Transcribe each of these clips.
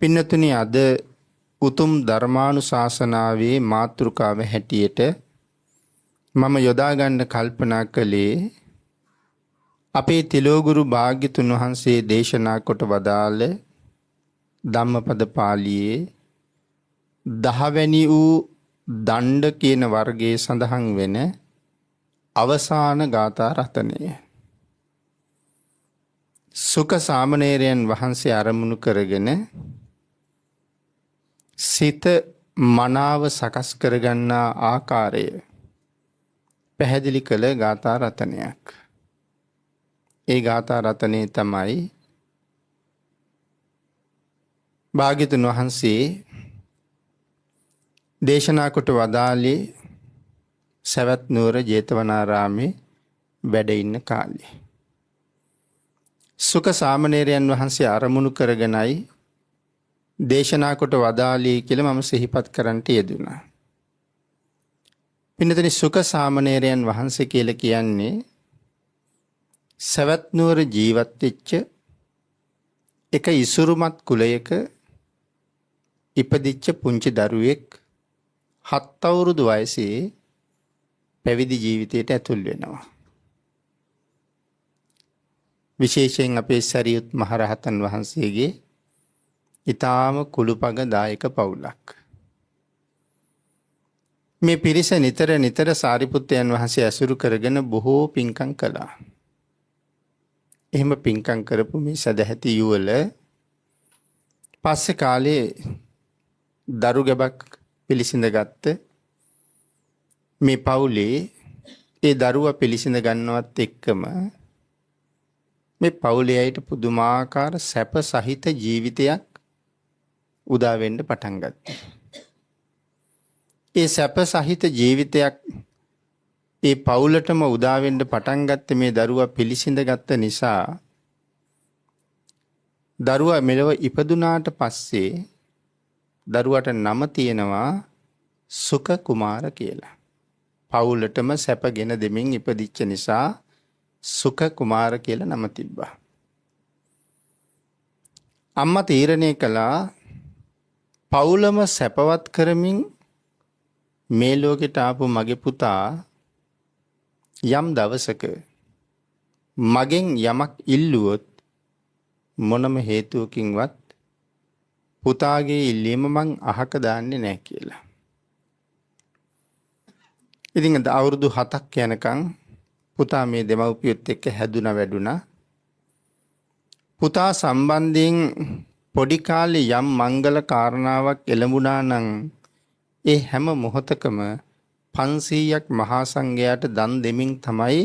පින්නතුනි අද උතුම් ධර්මානුශාසනාවේ මාතෘකාව හැටියට මම යොදා ගන්න කල්පනා කළේ අපේ තිලෝගුරු භාග්‍යතුන් වහන්සේ දේශනා කොට වදාළ ධම්මපද පාළියේ 10 වැනි වූ දණ්ඩ කියන වර්ගයේ සඳහන් වෙන අවසාන ගාථා රතනය. සුඛ සාමණේරයන් වහන්සේ අරමුණු කරගෙන සිත මනාව සකස් කරගන්නා ආකාරය පැහැදිලි කළ ගාථා රතනයක්. ඒ ගාථා රතනේ තමයි භාග්‍යතුන් වහන්සේ දේශනා කොට වදාළේ සවැත් නුවර ජේතවනාරාමේ වැඩ ඉන්න කාලේ. සුඛ සාමණේරයන් වහන්සේ අරමුණු කරගෙනයි දේශනා කොට වදාළේ කියලා මම සිහිපත් කරන්නට යෙදුණා. පින්නතනි සුඛ සාමණේරයන් වහන්සේ කියලා කියන්නේ සවැත් නුවර ජීවත් වෙච්ච එක ඉසුරුමත් කුලයක ඉපදිච්ච පුංචි දරුවෙක් 7 අවුරුදු වයසේ පැවිදි ජීවිතයට ඇතුල් වෙනවා. විශේෂයෙන් අපේ සරියුත් මහරහතන් වහන්සේගේ ඊටාම කුළුපග දායක පවුලක්. මේ පිරිස නිතර සාරිපුත්තයන් වහන්සේ ඇසුරු කරගෙන බොහෝ පින්කම් කළා. එහෙම පින්කම් කරපු මේ සදැහැති යුවල පස්සේ කාලේ දරු ගැබක් පිළිසිඳගත්ත මේ පවුලේ ඒ දරුවා පිළිසිඳ ගන්නවත් එක්කම මේ පවුලේ අයට පුදුමාකාර සැප සහිත ජීවිතයක් උදා වෙන්න පටන් ගත්තා. ඒ සැප සහිත ජීවිතයක් ඒ පවුලටම උදා වෙන්න පටන් ගත්ත මේ දරුවා පිළිසිඳ ගත්ත නිසා දරුවා මෙලව ඉපදුනාට පස්සේ දරුවට නම තියෙනවා සුඛ කුමාර කියලා. පවුලටම සැපගෙන දෙමින් ඉපදිච්ච නිසා සුඛ කුමාර කියලා නම තිබ්බා. අම්මා තීරණය කළා පවුලම සැපවත් කරමින් මේ ලෝකෙට ආපු මගේ පුතා යම් දවසක මගෙන් යමක් ඉල්ලුවොත් මොනම හේතුවකින්වත් පුතාගේ ඉල්ලීම මං අහක දාන්නේ නැහැ කියලා. ඉතින් අවුරුදු 7ක් යනකම් පුතා මේ දෙමව්පියොත් එක්ක හැදුනා වැඩුණා. පුතා සම්බන්ධයෙන් පොඩි කාලේ යම් මංගල කාරණාවක් එළඹුණා නම් ඒ හැම මොහොතකම 500ක් මහා සංඝයාට දන් දෙමින් තමයි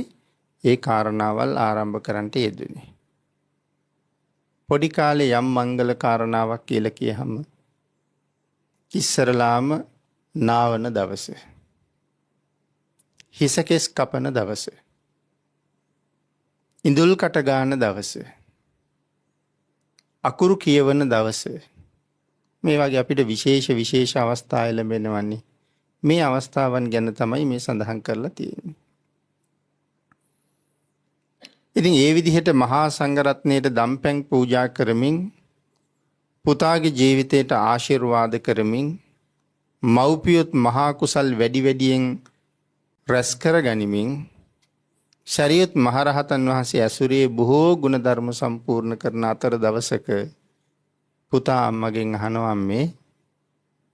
ඒ කාරණාවල් ආරම්භ කරන්නට යෙදුනේ. පොඩි කාලේ යම් මංගල කාරණාවක් කියලා කියහම ඉස්සරලාම නාවන දවස, හිසකෙස් කපන දවස, ඉඳුල් කට ගන්න දවස, අකුරු කියවන දවස, මේ වගේ අපිට විශේෂ අවස්ථා ලැබෙනවන්නේ. මේ අවස්ථාවන් ගැන තමයි මේ සඳහන් කරලා තියෙන්නේ. ඉතින් ඒ විදිහට මහා සංඝරත්නයට දම්පැන් පූජා කරමින් පුතාගේ ජීවිතයට ආශිර්වාද කරමින් මව්පියොත් මහා කුසල් වැඩි වැඩියෙන් රැස් කර ගනිමින් ශරීයත් මහරහතන් වහන්සේ ඇසුරේ බොහෝ ගුණධර්ම සම්පූර්ණ කරන අතර දවසක පුතා අම්මගෙන් අහනවා අම්මේ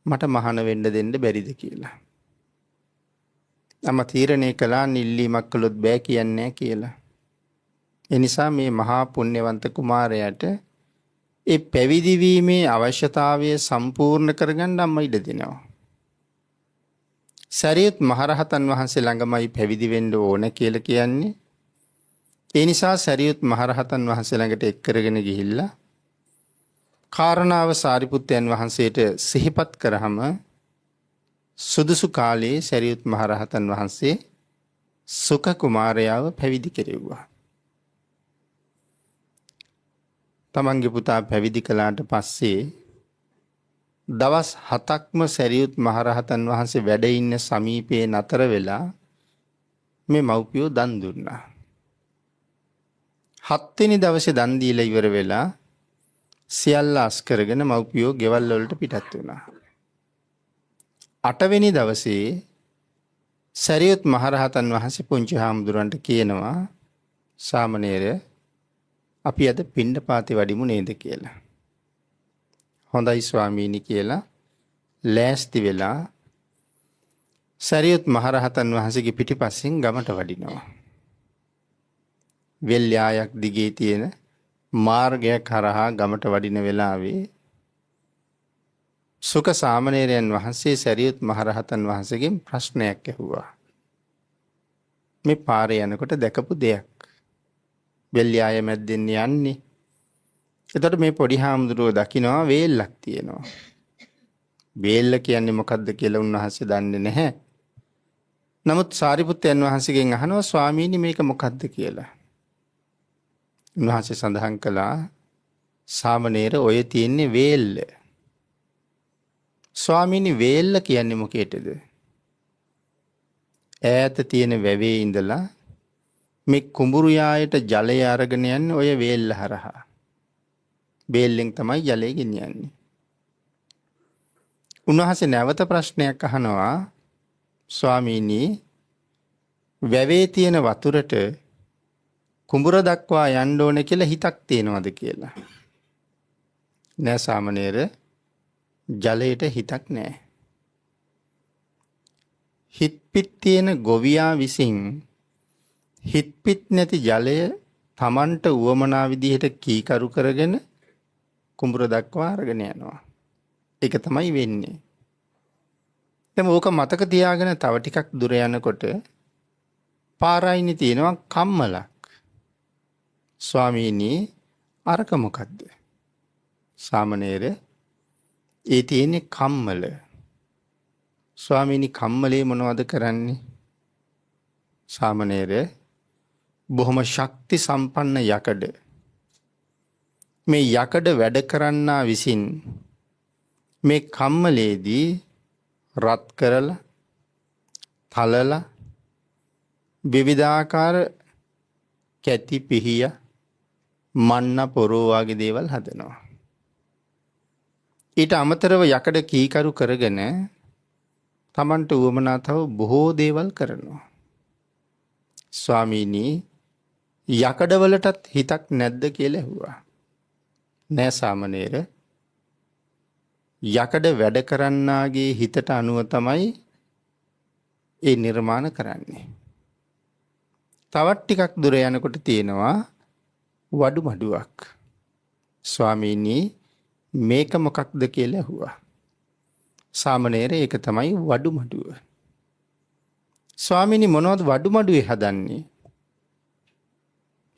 මට මහාන වෙන්න දෙන්න බැරිද කියලා. අම්මා තීරණය කළා නිල්ලීමක් කළොත් බෑ කියන්නේ කියලා. ඒ නිසා මේ මහා පුණ්‍යවන්ත කුමාරයාට ඒ පැවිදි වීමේ අවශ්‍යතාවය සම්පූර්ණ කරගන්න අම්මා ඉඩ දෙනවා. සරියුත් මහරහතන් වහන්සේ ළඟමයි පැවිදි වෙන්න ඕන කියලා කියන්නේ. ඒ නිසා සරියුත් මහරහතන් වහන්සේ ළඟට එක් කරගෙන ගිහිල්ලා කාරණාව සාරිපුත්තයන් වහන්සේට සිහිපත් කරාම සුදුසු කාලයේ සරියුත් මහරහතන් වහන්සේ සුඛ කුමාරයාව පැවිදි කෙරෙව්වා. තමන්ගේ පුතා පැවිදි කළාට පස්සේ දවස් 7ක්ම සරියුත් මහරහතන් වහන්සේ වැඩ ඉන්න සමීපයේ නතර වෙලා මේ මව්පියෝ දන් දුන්නා. 7 වෙනි දවසේ දන් දීලා ඉවර වෙලා සියල්ල අස් කරගෙන මව්පියෝ ගෙවල් වලට පිටත් වුණා. 8 වෙනි දවසේ සරියුත් මහරහතන් වහන්සේ පුංචි හාමුදුරන්ට කියනවා සාමණේරය අපි අද පිණ්ඩපාතේ වඩිමු නේද කියලා. හොඳයි ස්වාමීනි කියලා ලෑස්ති වෙලා සරියුත් මහරහතන් වහන්සේගේ පිටිපස්සෙන් ගමට වඩිනවා. වෙල්යායක් දිගේ තියෙන මාර්ගයක් හරහා ගමට වඩින වෙලාවේ සුක සාමණේරයන් වහන්සේ සරියුත් මහරහතන් වහන්සේගෙන් ප්‍රශ්නයක් ඇහුවා. මේ පාරේ යනකොට දැකපු දෙයක්. වෙල්යාය මැද්දෙන් යන්නේ. එතකොට මේ පොඩි හාමුදුරුවෝ දකිනවා වේල්ලක් තියෙනවා. වේල්ල කියන්නේ මොකක්ද කියලා උන්වහන්සේ දන්නේ නැහැ. නමුත් සාරිපුත්තයන් වහන්සේගෙන් අහනවා ස්වාමීනි මේක මොකක්ද කියලා. උන්වහන්සේ සඳහන් කළා සාමණේර ඔය තියෙන්නේ වේල්ල. ස්වාමීනි වේල්ල කියන්නේ මොකේද? ඈත තියෙන වැවේ ඉඳලා මේ කුඹුරු යායට ජලය අරගෙන යන්නේ ඔය වේල්ල හරහා. වේල්ලෙන් තමයි ජලය ගෙනියන්නේ. උන්වහන්සේ නැවත ප්‍රශ්නයක් අහනවා ස්වාමීනි වැවේ තියෙන වතුරට කුඹුර දක්වා යන්න ඕන කියලා හිතක් තියෙනවද කියලා. නෑ සාමණේර ජලයට හිතක් නෑ. හිත්පිට තියෙන ගොවියා විසින් හිත්පිට නැති ජලය Tamanට උවමනා විදිහට කීකරු කරගෙන කුඹුර දක්වා අරගෙන යනවා. ඒක තමයි වෙන්නේ. දැන් ඕක මතක තියාගෙන තව ටිකක් දුර යනකොට පාරයිනි තියෙනවා කම්මලක්. ස්වාමීනි අරක මොකද්ද? සාමණේර ඒ තියෙන්නේ කම්මල. ස්වාමීනි කම්මලේ මොනවද කරන්නේ? සාමණේර බොහොම ශක්ති සම්පන්න යකඩ. මේ යකඩ වැඩ කරන්නා විසින් මේ කම්මලේදී රත් කරලා තලලා විවිධාකාර කැටි පිහිය මන්න පොරෝ වගේ දේවල් හදනවා. ඊට අමතරව යකඩ කීකරු කරගෙන Tamanට උවමනා තව බොහෝ දේවල් කරනවා. ස්වාමීනි යකඩවලටත් හිතක් නැද්ද කියලා ඇහුවා. නෑ සාමණේර යකඩ වැඩ කරන්නාගේ හිතට අනුව තමයි ඒ නිර්මාණ කරන්නේ. තවත් ටිකක් දුර යනකොට තියෙනවා වඩු මඩුවක්. ස්වාමීනි මේක මොකක්ද කියලා ඇහුවා. සාමණේර ඒක තමයි වඩු මඩුව. ස්වාමීනි මොනවද වඩු මඩුවේ හදන්නේ?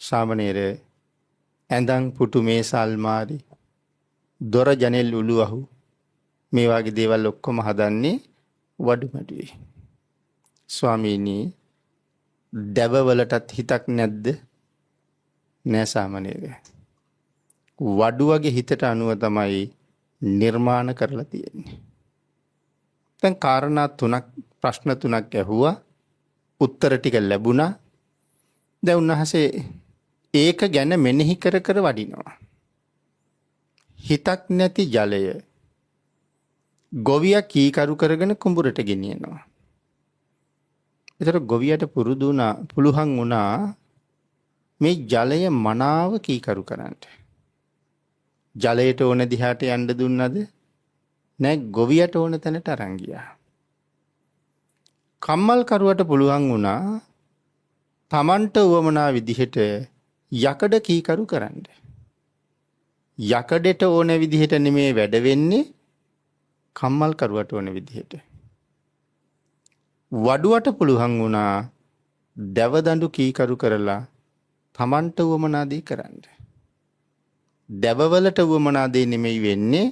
සාමණේර ඇඳන් පුටු මේස අල්මාරි දොර ජනෙල් උළුවහු මේ වගේ දේවල් ඔක්කොම හදන්නේ වඩු මඩුවේ. ස්වාමීනි දැවවලටත් හිතක් නැද්ද? නෑ සාමණේර. වඩුවගේ හිතට අනුව තමයි නිර්මාණ කරලා තියෙන්නේ. දැන් කාරණා තුනක් ප්‍රශ්න තුනක් ඇහුවා. උත්තර ටික ලැබුණා. දැන් උන්වහන්සේ ඒක ගැන මෙනෙහි කර කර වඩිනවා. හිතක් නැති ජලය ගොවියා කීකරු කරගෙන කුඹුරට ගෙනියනවා. ඒතර ගොවියට පුළුවන් වුණා මේ ජලය මනාව කීකරු කරන්න. ජලයට ඕන දිහාට යන්න දුන්නද? නෑ ගොවියට ඕන තැනට අරන් ගියා. කම්මල් කරුවට පුළුවන් වුණා Tamanට උවමනා විදිහට යකඩ කීකරු කරන්න. යකඩට ඕන විදිහට නෙමේ වැඩ වෙන්නේ කම්මල් කරුවට ඕන විදිහට. වඩුවට පුළුවන් වුණා දැවදඬු කීකරු කරලා Tamanට උවමනා දේ කරන්න. දැවවලට උවමනා දේ නෙමෙයි වෙන්නේ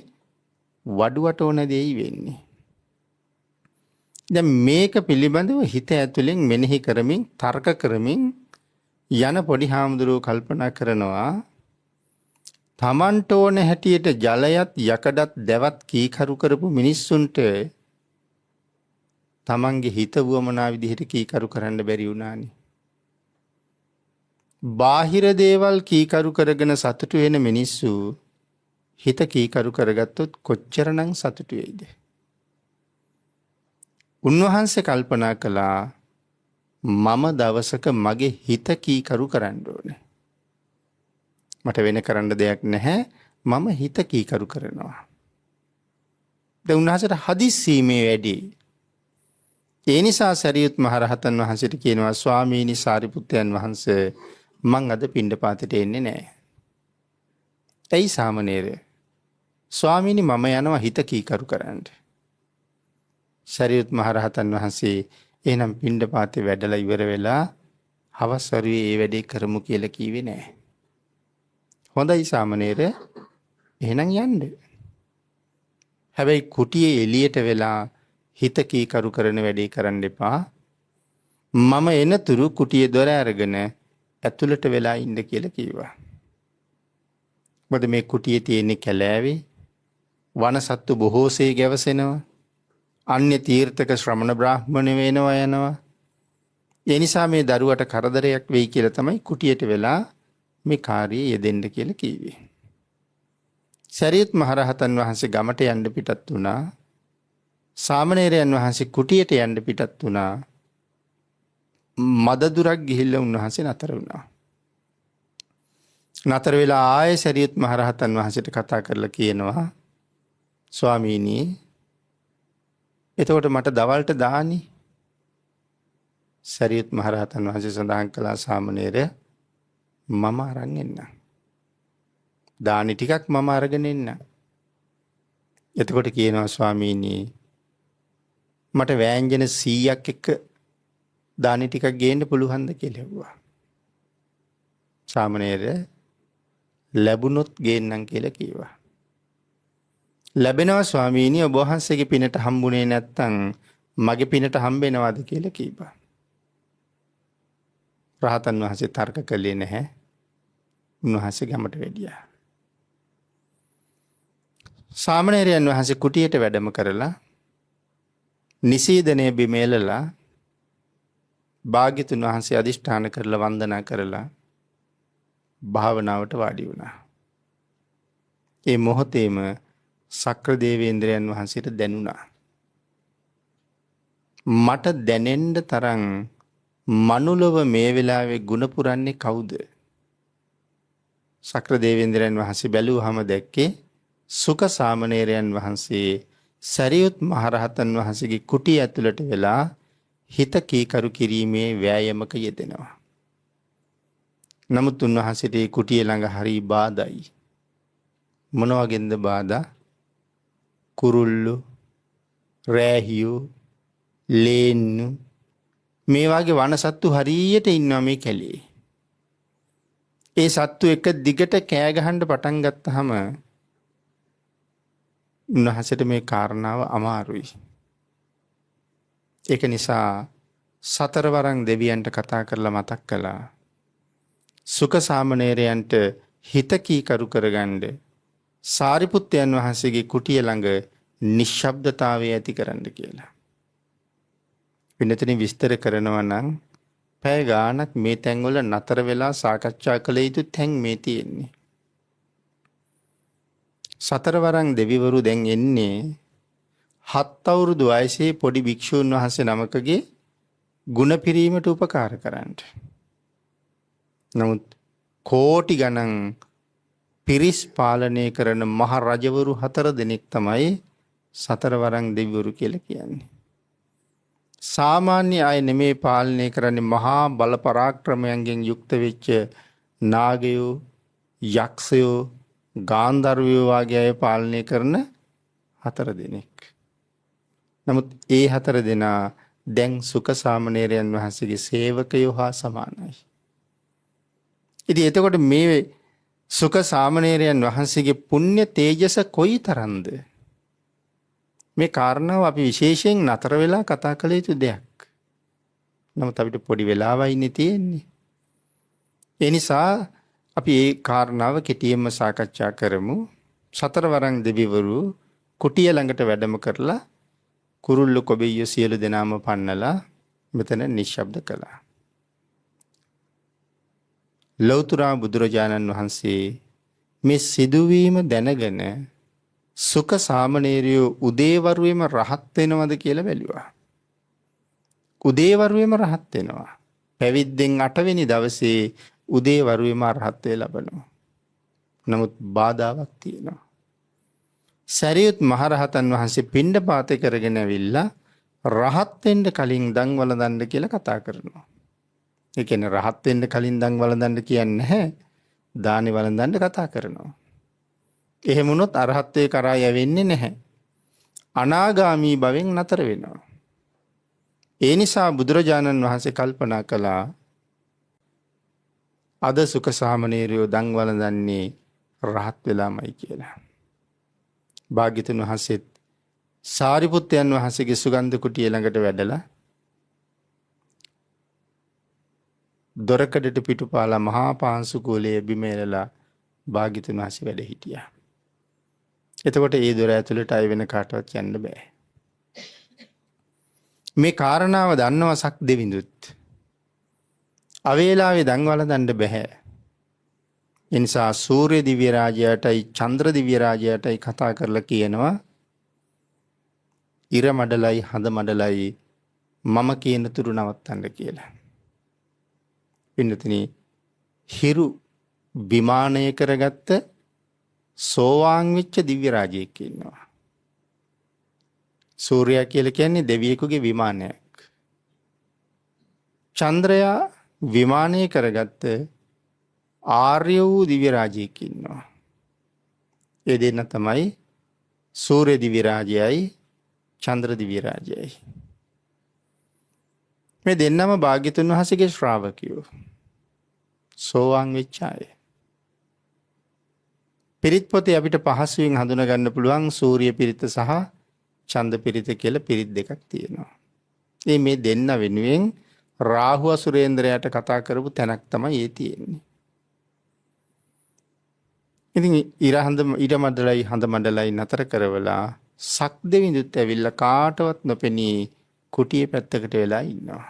වඩුවට ඕන දෙයි වෙන්නේ. දැන් මේක පිළිබඳව හිත ඇතුලෙන් මෙනෙහි කරමින් තර්ක කරමින් යන පොඩි හාමුදුරුවෝ කල්පනා කරනවා Tamanට ඕන හැටියට ජලයත් යකඩත් දැවත් කීකරු කරපු මිනිස්සුන්ට Tamanගේ හිත වුවමනා විදිහට කීකරු කරන්න බැරි වුණානේ. බාහිර දේවල් කීකරු කරගෙන සතුටු වෙන මිනිස්සු හිත කීකරු කරගත්තොත් කොච්චරනම් සතුටු වෙයිද? උන්වහන්සේ කල්පනා කළා මම දවසක මගේ හිත කීකරු කරන්න ඕනේ. මට වෙන කරන්න දෙයක් නැහැ. මම හිත කීකරු කරනවා. දැන් උන්වහන්සේට හදිස්සි මේ වැඩි. ඒ නිසා සරියුත් මහරහතන් වහන්සේට කියනවා ස්වාමීනි සාරිපුත්තයන් වහන්සේ මං අද පිණ්ඩපාතයට එන්නේ නැහැ. ඇයි සාමණේරය? ස්වාමීනි මම යනවා හිත කීකරු කරන්න. සරියුත් මහරහතන් වහන්සේ එහෙනම් පිණ්ඩපාතේ වැඩලා ඉවර වෙලා හවස් වරුවේ ඒ වැඩේ කරමු කියලා කිව්වේ නැහැ. හොඳයි සාමණේරය එහෙනම් යන්න. හැබැයි කුටියේ එළියට වෙලා හිත කීකරු කරන වැඩේ කරන්න එපා. මම එනතුරු කුටියේ දොර අරගෙන ඇතුළට වෙලා ඉන්න කියලා කිව්වා. මොකද මේ කුටියේ තියෙන කැලෑවේ වනසත්තු බොහෝසේ ගැවසෙනවා. අන්‍ය තීර්ථක ශ්‍රමණ බ්‍රාහ්මණ වෙනවා යනවා. ඒ නිසා මේ දරුවට කරදරයක් වෙයි කියලා තමයි කුටියට වෙලා මේ කාර්යය යෙදෙන්න කියලා කිව්වේ. සරියුත් මහරහතන් වහන්සේ ගමට යන්න පිටත් වුණා. සාමණේරයන් වහන්සේ කුටියට යන්න පිටත් වුණා. මද දුරක් ගිහිල්ලා උන්වහන්සේ නතර වුණා. නතර වෙලා ආයේ සරියුත් මහරහතන් වහන්සේට කතා කරලා කියනවා ස්වාමීනි එතකොට මට දවල්ට දානි. සරියුත් මහරහතන් වහන්සේ සඳහන් කළා සාමණේරය මම අරන් එන්නම්. දානි ටිකක් මම අරගෙන එන්නම්. එතකොට කියනවා ස්වාමීනි මට වෑංජන 100ක් එක්ක දානි ටිකක් ගේන්න පුළුවන්ද කියලා ඇහුවා. සාමණේරය ලැබුණොත් ගේන්නම් කියලා කිව්වා. ලැබෙනවා ස්වාමීනි ඔබ වහන්සේගේ පිනට හම්බුනේ නැත්තම් මගේ පිනට හම්බෙනවද කියලා කිව්වා. රහතන් වහන්සේ තර්ක කළේ නැහැ. උන්වහන්සේ ගමට වැඩියා. සාමණේරයන් වහන්සේ කුටියට වැඩම කරලා නිසීදනයේ බිමේලලා භාග්‍යතුන් වහන්සේ අදිෂ්ඨාන කරලා වන්දනා කරලා භාවනාවට වාඩි වුණා. ඒ මොහොතේම සක්‍ර දේවේන්ද්‍රයන් වහන්සේට දැනුණා මට දැනෙන්න තරම් මනුලොව මේ වෙලාවේ ගුණ පුරන්නේ කවුද? සක්‍ර දේවේන්ද්‍රයන් වහන්සේ බැලුවහම දැක්කේ සුක සාමණේරයන් වහන්සේ සරියුත් මහරහතන් වහන්සේගේ කුටිය ඇතුළට වෙලා හිත කීකරු කිරීමේ වෑයමක යෙදෙනවා. නමුත් උන්වහන්සේට ඒ කුටිය ළඟ හරි බාධායි. මොන වගේන්ද බාධා? කුරුල්ලු, රෑහියෝ, ලේන්නු මේ වගේ වනසත්තු හරියට ඉන්නවා මේ කැලේ. ඒ සත්තු එක දිගට කෑ ගහන්න පටන් ගත්තාම උන්වහන්සේට මේ කාරණාව අමාරුයි. ඒක නිසා සතරවරන් දෙවියන්ට කතා කරලා මතක් කළා. සුක සාමණේරයන්ට හිත කීකරු කරගන්න සාරිපුත්තයන් වහන්සේගේ කුටිය ළඟ නිශ්ශබ්දතාවය ඇති කරන්න කියලා. වෙනතන විස්තර කරනවා නම් පැය ගාණක් මේ තැන්වල නතර වෙලා සාකච්ඡා කළ යුතු තැන් මේ තියෙන්නේ. සතරවරන් දෙවිවරු දැන් එන්නේ 7 අවුරුදු වයසේ පොඩි භික්ෂූන් වහන්සේ නමකගේ ගුණ පිරීමට උපකාර කරන්න. නමුත් කෝටි ගණන් පිරිස් පාලනය කරන මහ රජවරු 4 දෙනෙක් තමයි සතරවරන් දෙවිවරු කියලා කියන්නේ. සාමාන්‍ය අය නෙමේ පාලනය කරන්නේ මහා බල පරාක්‍රමයන්ගෙන් යුක්ත වෙච්ච නාගයෝ, යක්ෂයෝ, ගාන්ධර්වයෝ වගේ අය පාලනය කරන 4 දෙනෙක්. නමුත් ඒ 4 දෙනා දැන් සුක සාමණේරයන් වහන්සේගේ සේවකයෝ හා සමානයි. ඉතින් එතකොට මේ සුක සාමණේරයන් වහන්සේගේ පුණ්‍ය තේජස කොයිතරම්ද? මේ කාරණාව අපි විශේෂයෙන් නතර වෙලා කතා කළ යුතු දෙයක්. නමුත් අපිට පොඩි වෙලාවයි තියෙන්නේ. ඒ නිසා අපි මේ කාරණාව කෙටියෙන්ම සාකච්ඡා කරමු. සතරවරන් දෙවිවරු කුටිය ළඟට වැඩම කරලා කුරුල්ල කොබෙයිය සියලු දෙනාම පන්නලා මෙතන නිශ්ශබ්ද කළා. ලෞතර බුදුරජාණන් වහන්සේ මේ සිදුවීම දැනගෙන සුක සාමණේරයෝ උදේවරුවේම රහත් වෙනවද කියලා බැලුවා. උදේවරුවේම රහත් වෙනවා. පැවිද්දෙන් 8 වෙනි දවසේ උදේවරුවේම රහත් වේ ලබනවා. නමුත් බාධාවක් තියෙනවා. සරියුත් මහරහතන් වහන්සේ පිණ්ඩපාත කරගෙන ඇවිල්ලා රහත් වෙන්න කලින් දන් වළඳන්න කියලා කතා කරනවා. ඒ කියන්නේ රහත් වෙන්න කලින් දන් වළඳන්න කියන්නේ නැහැ. දානි වළඳන්න කතා කරනවා. එහෙම වුණොත් අරහත්ත්වේ කරා යවෙන්නේ නැහැ. අනාගාමී භවෙන් නතර වෙනවා. ඒ නිසා බුදුරජාණන් වහන්සේ කල්පනා කළා අද සුක සාමණේරයෝ දන් වළඳන්නේ රහත් වෙලාමයි කියලා. භාග්‍යතුන් වහන්සේත් සාරිපුත්තයන් වහන්සේගේ සුගන්ධ කුටිය ළඟට වැඩලා දොරකඩට පිටුපාලා මහා පාංශු කුලයේ බිම එලලා භාග්‍යතුන් වහන්සේ වැඩ හිටියා. එතකොට ඒ දොර ඇතුළට අය වෙන කාටවත් යන්න බෑ. මේ කාරණාව දන්නව සක් දෙවිඳුත්. අවේලාවේ දන් වළඳන්න බෑ. ඒ නිසා සූර්ය දිව්‍ය රාජයාටයි චන්ද්‍ර දිව්‍ය රාජයාටයි කතා කරලා කියනවා ඉර මඩලයි හඳ මඩලයි මම කියන තුරු නවත්තන්න කියලා. පින්නතනි හිරු විමානය කරගත්ත සෝවාන් වෙච්ච දිව්‍ය රාජයෙක් ඉන්නවා. සූර්යයා කියලා කියන්නේ දෙවියෙකුගේ විමානයක්. චන්ද්‍රයා විමානය කරගත්ත ආර්ය වූ දිව්‍ය රාජයෙක් ඉන්නවා. ඒ දෙන්න තමයි සූර්ය දිව්‍ය රාජයයි චන්ද්‍ර දිව්‍ය රාජයයි. මේ දෙන්නම භාග්‍යතුන් වහන්සේගේ ශ්‍රාවකයෝ. සෝවාන් වෙච්ච අය. පිරිත් පොතේ අපිට පහසුවෙන් හඳුනා ගන්න පුළුවන් සූර්ය පිරිත සහ චන්ද පිරිත කියලා පිරිත් දෙකක් තියෙනවා. මේ දෙන්න වෙනුවෙන් රාහු අසුරේන්ද්‍රයාට කතා කරපු තැනක් තමයි ඒ තියෙන්නේ. ඉතින් ඉර මඩලයි හඳ මඩලයි නතර කරවලා සක් දෙවිඳුත් ඇවිල්ලා කාටවත් නොපෙනී කුටියේ පැත්තකට වෙලා ඉන්නවා.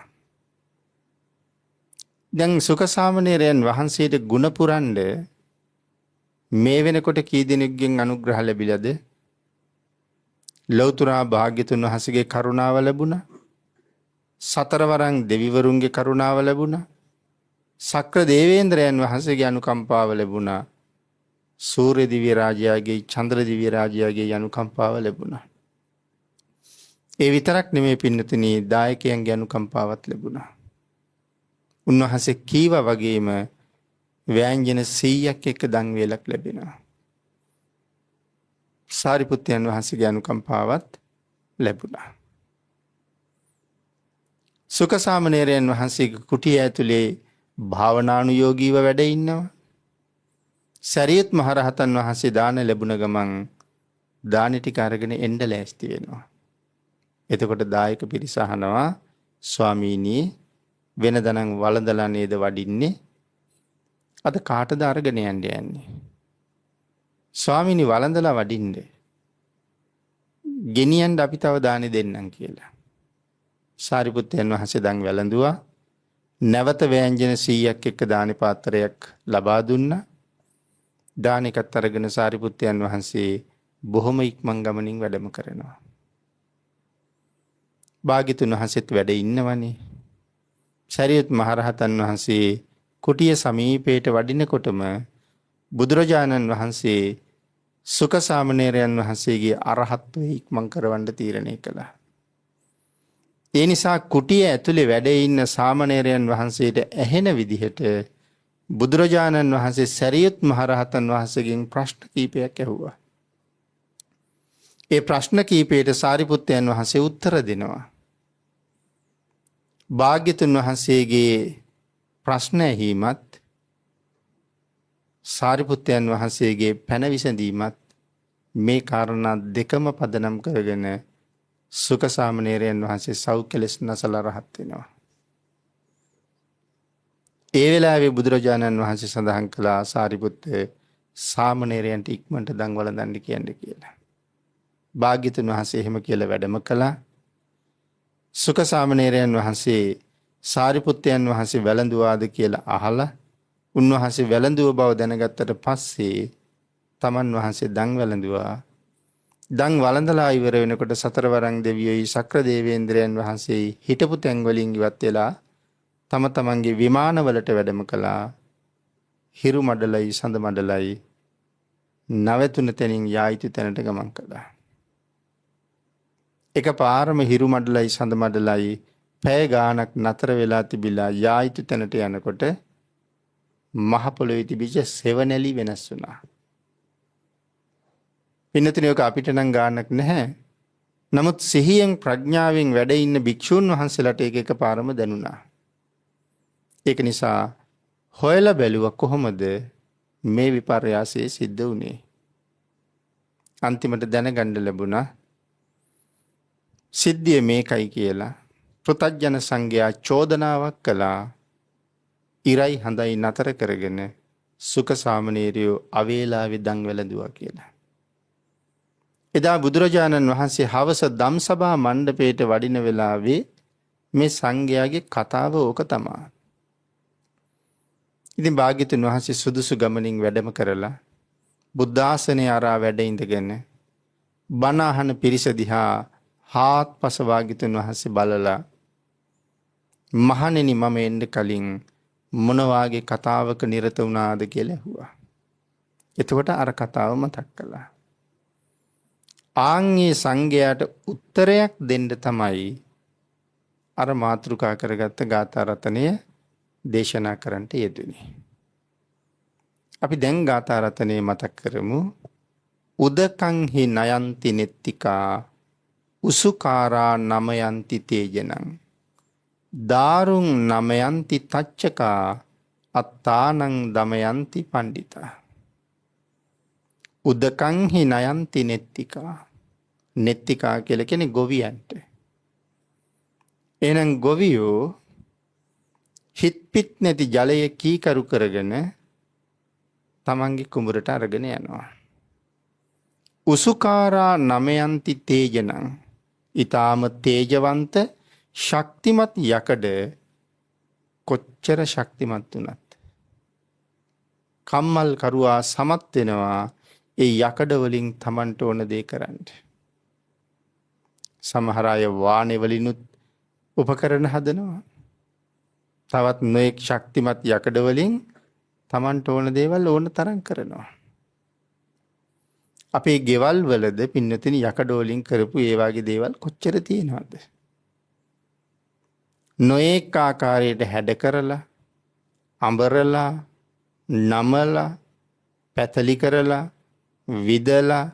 දැන් සුක සාමණේරයන් වහන්සේට ගුණ පුරන්න මේ වෙනකොට කී දෙනෙක්ගෙන් අනුග්‍රහ ලැබිලාද? ලෞතර භාග්‍යතුන් වහන්සේගේ කරුණාව ලැබුණා. සතරවරන් දෙවිවරුන්ගේ කරුණාව ලැබුණා. සක්‍ර දේවේන්ද්‍රයන් වහන්සේගේ අනුකම්පාව ලැබුණා. සූර්ය දිව්‍ය රාජයාගේ චන්ද්‍ර දිව්‍ය රාජයාගේ අනුකම්පාව ලැබුණා. ඒ විතරක් නෙමෙයි පින්නතුනි දායකයන්ගේ අනුකම්පාවත් ලැබුණා. උන්වහන්සේ කීවා වගේම ව්‍යංජන 100ක් එක්ක දන් වේලක් ලැබෙනවා. සාරිපුත්තයන් වහන්සේගේ අනුකම්පාවත් ලැබුණා. සුක සාමණේරයන් වහන්සේගේ කුටිය ඇතුලේ භාවනානුයෝගීව වැඩ ඉන්නවා. සරියුත් මහරහතන් වහන්සේ දාන ලැබුණ ගමන් දානි ටික අරගෙන එන්න ලෑස්ති වෙනවා. එතකොට දායක පිරිස අහනවා ස්වාමීනි වෙනදනම් වළඳලා නේද වඩින්නේ? අද කාටද අරගෙන යන්නේ? ස්වාමීනි වළඳලා වඩින්නේ. ගෙනියන්න අපි තව දානි දෙන්නම් කියලා. සාරිපුත්තයන් වහන්සේ දන් වැළඳුවා. නැවත ව්‍යංජන 100ක් එක්ක දානි පාත්‍රයක් ලබා දුන්නා. දානිකත් අරගෙන සාරිපුත්තයන් වහන්සේ බොහොම ඉක්මන් ගමනින් වැඩම කරනවා. භාග්‍යතුන් වහන්සේත් වැඩ ඉන්නවනේ. සරියුත් මහරහතන් වහන්සේ කුටිය සමීපයට වඩිනකොටම බුදුරජාණන් වහන්සේ සුක සාමණේරයන් වහන්සේගේ අරහත්ත්වය ඉක්මන් කරවන්න තීරණය කළා. ඒ නිසා කුටිය ඇතුලේ වැඩ ඉන්න සාමණේරයන් වහන්සේට ඇහෙන විදිහට බුදුරජාණන් වහන්සේ සරියුත් මහරහතන් වහන්සේගෙන් ප්‍රශ්න කීපයක් ඇහුවා. ඒ ප්‍රශ්න කීපයට සාරිපුත්තයන් වහන්සේ උත්තර දෙනවා. භාග්‍යතුන් වහන්සේගේ ප්‍රශ්න ඇහිමත් සාරිපුත්තයන් වහන්සේගේ පැන විසඳීමත් මේ කාරණා දෙකම පදනම් කරගෙන සුක සාමණේරයන් වහන්සේ සෞඛ්‍යලෙස නැසලා රහත් වෙනවා. ඒ වෙලාවේ බුදුරජාණන් වහන්සේ සඳහන් කළා සාරිපුත්ත සාමණේරයන්ට ඉක්මනට දන් වළඳන්න කියන්න කියලා. භාග්‍යතුන් වහන්සේ එහෙම කියලා වැඩම කළා. සුක සාමණේරයන් වහන්සේ සාරිපුත්තයන් වහන්සේ වැළඳුවාද කියලා අහලා උන්වහන්සේ වැළඳුව බව දැනගත්තට පස්සේ තමන් වහන්සේ දන් වැළඳුවා. දන් වළඳලා ඉවර වෙනකොට සතරවරන් දෙවියෝයි සක්‍ර දේවේන්ද්‍රයන් වහන්සේ හිටපු තැන් වලින් ඉවත් වෙලා තම තමන්ගේ විමානවලට වැඩම කළා. හිරු මඩලයි සඳ මඩලයි නැවතුන තැනින් යා යුතු තැනට ගමන් කළා. එක පාරම හිරු මඩලයි සඳ මඩලයි පැය ගාණක් නතර වෙලා තිබිලා යා යුතු තැනට යනකොට මහ පොළොවේ තිබිච්ච සෙවණැලි වෙනස් වුණා. පින්නතුනේ ඔක අපිට නම් ගාණක් නැහැ. නමුත් සිහියෙන් ප්‍රඥාවෙන් වැඩ ඉන්න භික්ෂූන් වහන්සේලාට ඒක එකපාරම දැනුණා. ඒක නිසා හොයලා බැලුවා කොහොමද මේ විපර්යාසය සිද්ධ වුණේ. අන්තිමට දැනගන්න ලැබුණා සිද්ධිය මේකයි කියලා. පෘථග්ජන සංඝයා චෝදනාවක් කළා. ඉරයි හඳයි නතර කරගෙන සුඛ සාමණේරයෝ අවේලාවේ දන් වැළඳුවා කියලා. එදා බුදුරජාණන් වහන්සේ හවස ධම්සභා මණ්ඩපයට වඩින වෙලාවේ මේ සංඝයාගේ කතාව ඕක තමයි. ඉතින් භාග්‍යතුන් වහන්සේ සුදුසු ගමනින් වැඩම කරලා බුද්ධාසනයේ අරා වැඩ ඉඳගෙන බණ අහන පිරිස දිහා හාත්පස භාග්‍යතුන් වහන්සේ බලලා මහණෙනි මම එන්න කලින් මොන වාගේ කතාවක නිරත වුණාද කියලා ඇහුවා. එතකොට අර කතාව මතක් කළා. ආන්ගේ සංඝයාට උත්තරයක් දෙන්න තමයි අර මාතෘකා කරගත්ත ගාථා රතනය දේශනා කරන්නට යෙදුනේ. අපි දැන් ගාථා රතනය මතක් කරමු. උදකං හි නයන්ති නෙත්තිකා උසුකාරා නමයන්ති තේජනං දාරුං නමයන්ති තච්චකා අත්තානං දමයන්ති පණ්ඩිතා. උදකං හි නයන්ති නෙත්තිකා. නෙත්තිකා කියලා කියන්නේ ගොවියන්ට. එහෙනම් ගොවියෝ හිත් පිට නැති ජලය කීකරු කරගෙන තමන්ගේ කුඹරට අරගෙන යනවා. උසුකාරා නමයන්ති තේජනං. ඊටාම තේජවන්ත ශක්තිමත් යකඩ කොච්චර ශක්තිමත් වුණත් කම්මල් කරුවා සමත් වෙනවා ඒ යකඩ වලින් තමන්ට ඕන දේ කරන්න. සමහර අය වානේ වලිනුත් උපකරණ හදනවා. තවත් නොඑක් ශක්තිමත් යකඩ වලින් තමන්ට ඕන දේවල් ඕන තරම් කරනවා. අපේ ගෙවල් වලද පින්නතින යකඩ වලින් කරපු ඒ වගේ දේවල් කොච්චර තියෙනවද? නොඑක් ආකාරයට හැඩ කරලා, අඹරලා, නමලා, පැතලි කරලා, විදලා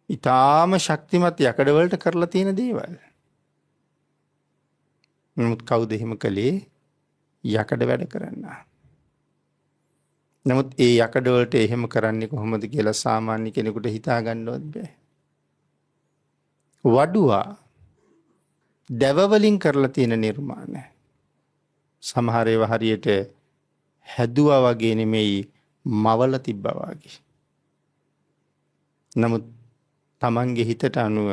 ඊටාම ශක්තිමත් යකඩ වලට කරලා තියෙන දේවල්. නමුත් කවුද එහෙම කළේ? යකඩ වැඩ කරන්න. නමුත් ඒ යකඩ වලට එහෙම කරන්නේ කොහොමද කියලා සාමාන්‍ය කෙනෙකුට හිතා ගන්නවත් බෑ. වඩුවා දැව වලින් කරලා තියෙන නිර්මාණ. සමහර ඒවා හරියට හැදුවා වගේ නෙමෙයි මවල තිබ්බා වගේ. නමුත් තමන්ගේ හිතට අනුව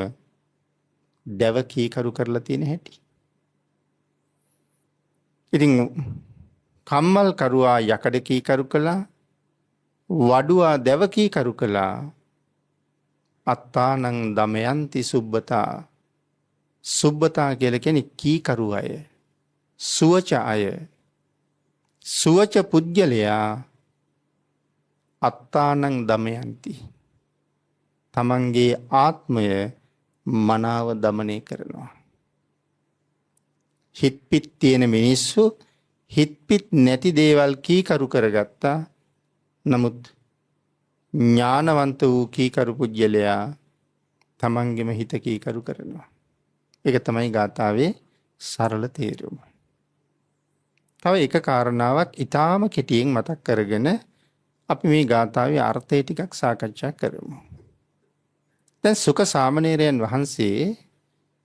දැව කීකරු කරලා තියෙන හැටි. ඉතින් කම්මල් කරුවා යකඩ කීකරු කළා, වඩුවා දැව කීකරු කළා. අත්තානං දමයන්ති සුබ්බතා. සුබ්බතා කියලා කියන්නේ කීකරු අය, සුවච අය. සුවච පුජ්‍යලයා අත්තානං දමයන්ති. තමන්ගේ ආත්මය මනාව දමනය කරනවා. හිත් පිට තියෙන මිනිස්සු හිත් පිට නැති දේවල් කීකරු කරගත්තා. නමුත් ඥානවන්ත වූ කීකරු පුජ්‍යලයා තමන්ගේම හිත කීකරු කරනවා. ඒක තමයි ගාථාවේ සරල තේරුම. තව එක කාරණාවක් ඊටාම කෙටියෙන් මතක් කරගෙන අපි මේ ගාථාවේ අර්ථය ටිකක් සාකච්ඡා කරමු. දැන් සුඛ සාමණේරයන් වහන්සේ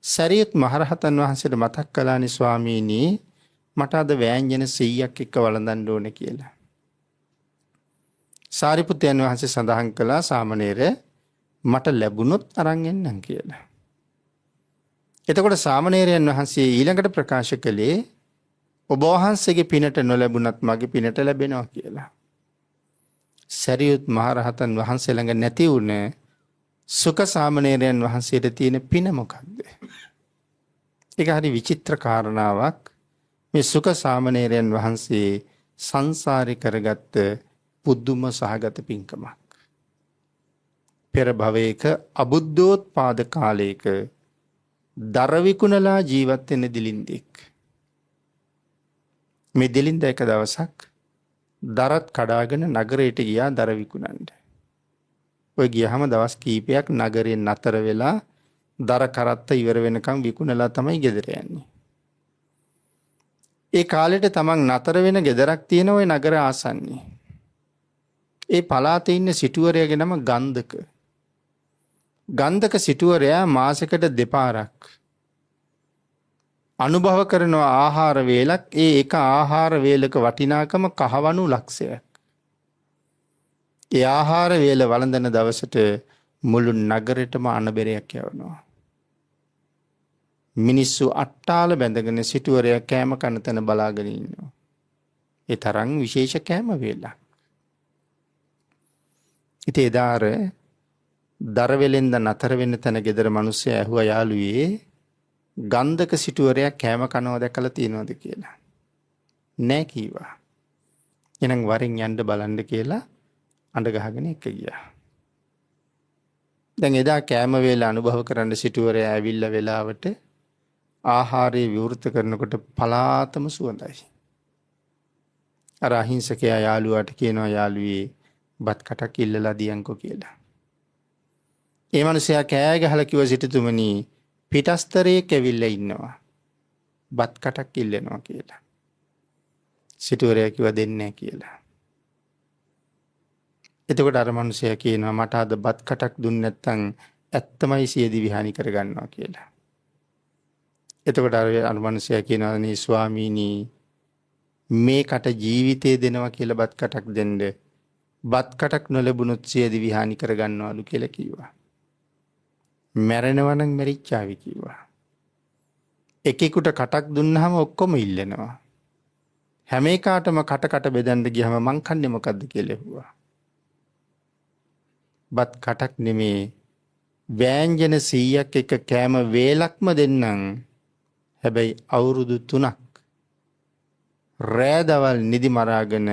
සරියුත් මහරහතන් වහන්සේට මතක් කළානි ස්වාමීනි මට අද වෑංජන 100ක් එක්ක වළඳන්න ඕනේ කියලා. සාරිපුත්යන් වහන්සේ සඳහන් කළා සාමණේර මට ලැබුණොත් අරන් එන්නම් කියලා. එතකොට සාමණේරයන් වහන්සේ ඊළඟට ප්‍රකාශ කළේ ඔබ වහන්සේගේ පිනට නොලැබුණත් මගේ පිනට ලැබෙනවා කියලා. සැරියුත් මහරහතන් වහන්සේ ළඟ නැති වුණ සුඛ සාමණේරයන් වහන්සේට තියෙන පින මොකක්ද? ඒක හරි විචිත්‍ර කාරණාවක්. මේ සුඛ සාමණේරයන් වහන්සේ සංසාරේ කරගත්ත පුදුම සහගත පින්කමක්. පෙර භවයක අබුද්ධෝත්පාද කාලයක දර විකුණලා ජීවත් වෙන දිලින්දෙක්. මේ දිලින්ද එක දවසක් දරත් කඩාගෙන නගරයට ගියා දර විකුණන්න. ඔය ගියහම දවස් කීපයක් නගරයෙන් නතර වෙලා දර කරත්ත ඉවර වෙනකම් විකුණලා තමයි ගෙදර යන්නේ. ඒ කාලෙට තමන් නතර වෙන ගෙදරක් තියෙන ওই නගර ආසන්නේ. ඒ පළාතේ ඉන්න සිටුවරයාගේ නම ගන්ධක. ගන්ධක සිටුවරයා මාසෙකට දෙපාරක් අනුභව කරන ආහාර වේලක්. ඒ එක ආහාර වේලක වටිනාකම කහවණු ලක්ෂයක්. ඒ ආහාර වේල වළඳන දවසට මුළු නගරෙටම අනබෙරයක් යවනවා. මිනිස්සු අට්ටාල බැඳගෙන සිටුවරයා කෑම කන තැන බලාගෙන ඉන්නවා. ඒ තරම් විශේෂ කෑම වේලක්. ඉතින් එදා අර දරවෙලෙන්ද නතර වෙන්න තැන ගෙදර මිනිස්සු ඇහුවා යාළුවේ ගන්ධක සිටුවරයා කෑම කනවා දැකලා තියෙනවද කියලා. නෑ කීවා. එහෙනම් වරින් යන්න බලන්න කියලා අඬ ගහගෙන එක ගියා. දැන් එදා කෑම වේල අනුභව කරන්න සිටුවරයා ඇවිල්ලා වෙලාවට ආහාරය විවෘත කරනකොට පලාතම සුවඳයි. අර අහිංසකයා යාළුවාට කියනවා යාළුවේ බත් කටක් ඉල්ලලා දියන්කෝ කියලා. ඒ මනුස්සයා කෑ ගහලා කිව්වා සිටුතුමනි පිටස්තරයේ කැවිල්ලා ඉන්නවා. බත් කටක් ඉල්ලනවා කියලා. සිටුවරයා කිව්වා දෙන්නේ නැහැ කියලා. එතකොට අර මනුස්සයා කියනවා මට අද බත් කටක් දුන්නේ නැත්නම් ඇත්තමයි සියදි විහානි කරගන්නවා කියලා. එතකොට අර මනුස්සයා කියනවා නේ ස්වාමීනි මේකට ජීවිතේ දෙනවා කියලා බත් කටක් දෙන්න. බත් කටක් නොලැබුණොත් සියදි විහානි කරගන්නවලු කියලා කිව්වා. මැරෙනවා නම් මැරිච්චාවි කිව්වා. එකෙකුට කටක් දුන්නාම ඔක්කොම ඉල්ලනවා. හැම එකාටම කට බෙදන්න ගියම මං කන්නේ මොකද්ද කියලා ඇහුවා. බත් කටක් නෙමේ වෑංජන 100ක් එක කෑම වේලක්ම දෙන්නම්. හැබැයි අවුරුදු 3ක් රෑ දවල් නිදි මරාගෙන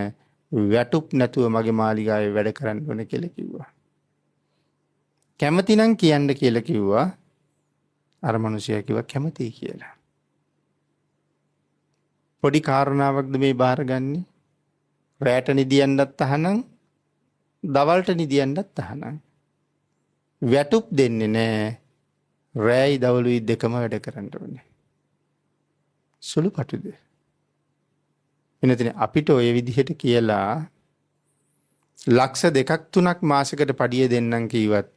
වැටුප් නැතුව මගේ මාලිගාවේ වැඩ කරන්න ඕන කියලා කිව්වා. කැමති නම් කියන්න කියලා කිව්වා. අර මිනිසයා කිව්වා කැමතියි කියලා. පොඩි කාරණාවක්ද මේ බාරගන්නේ? රැට නිදියන්නත් අහනම් දවල්ට නිදියන්නත් අහනම්. වැටුප් දෙන්නේ නැහැ. රෑයි දවලුයි දෙකම වැඩ කරන්න ඕනේ. සුළුපටුද? එනතන අපිට ඔය විදිහට කියලා ලක්ෂ 2ක් 3ක් මාසෙකට පඩිය දෙන්නම් කීවත්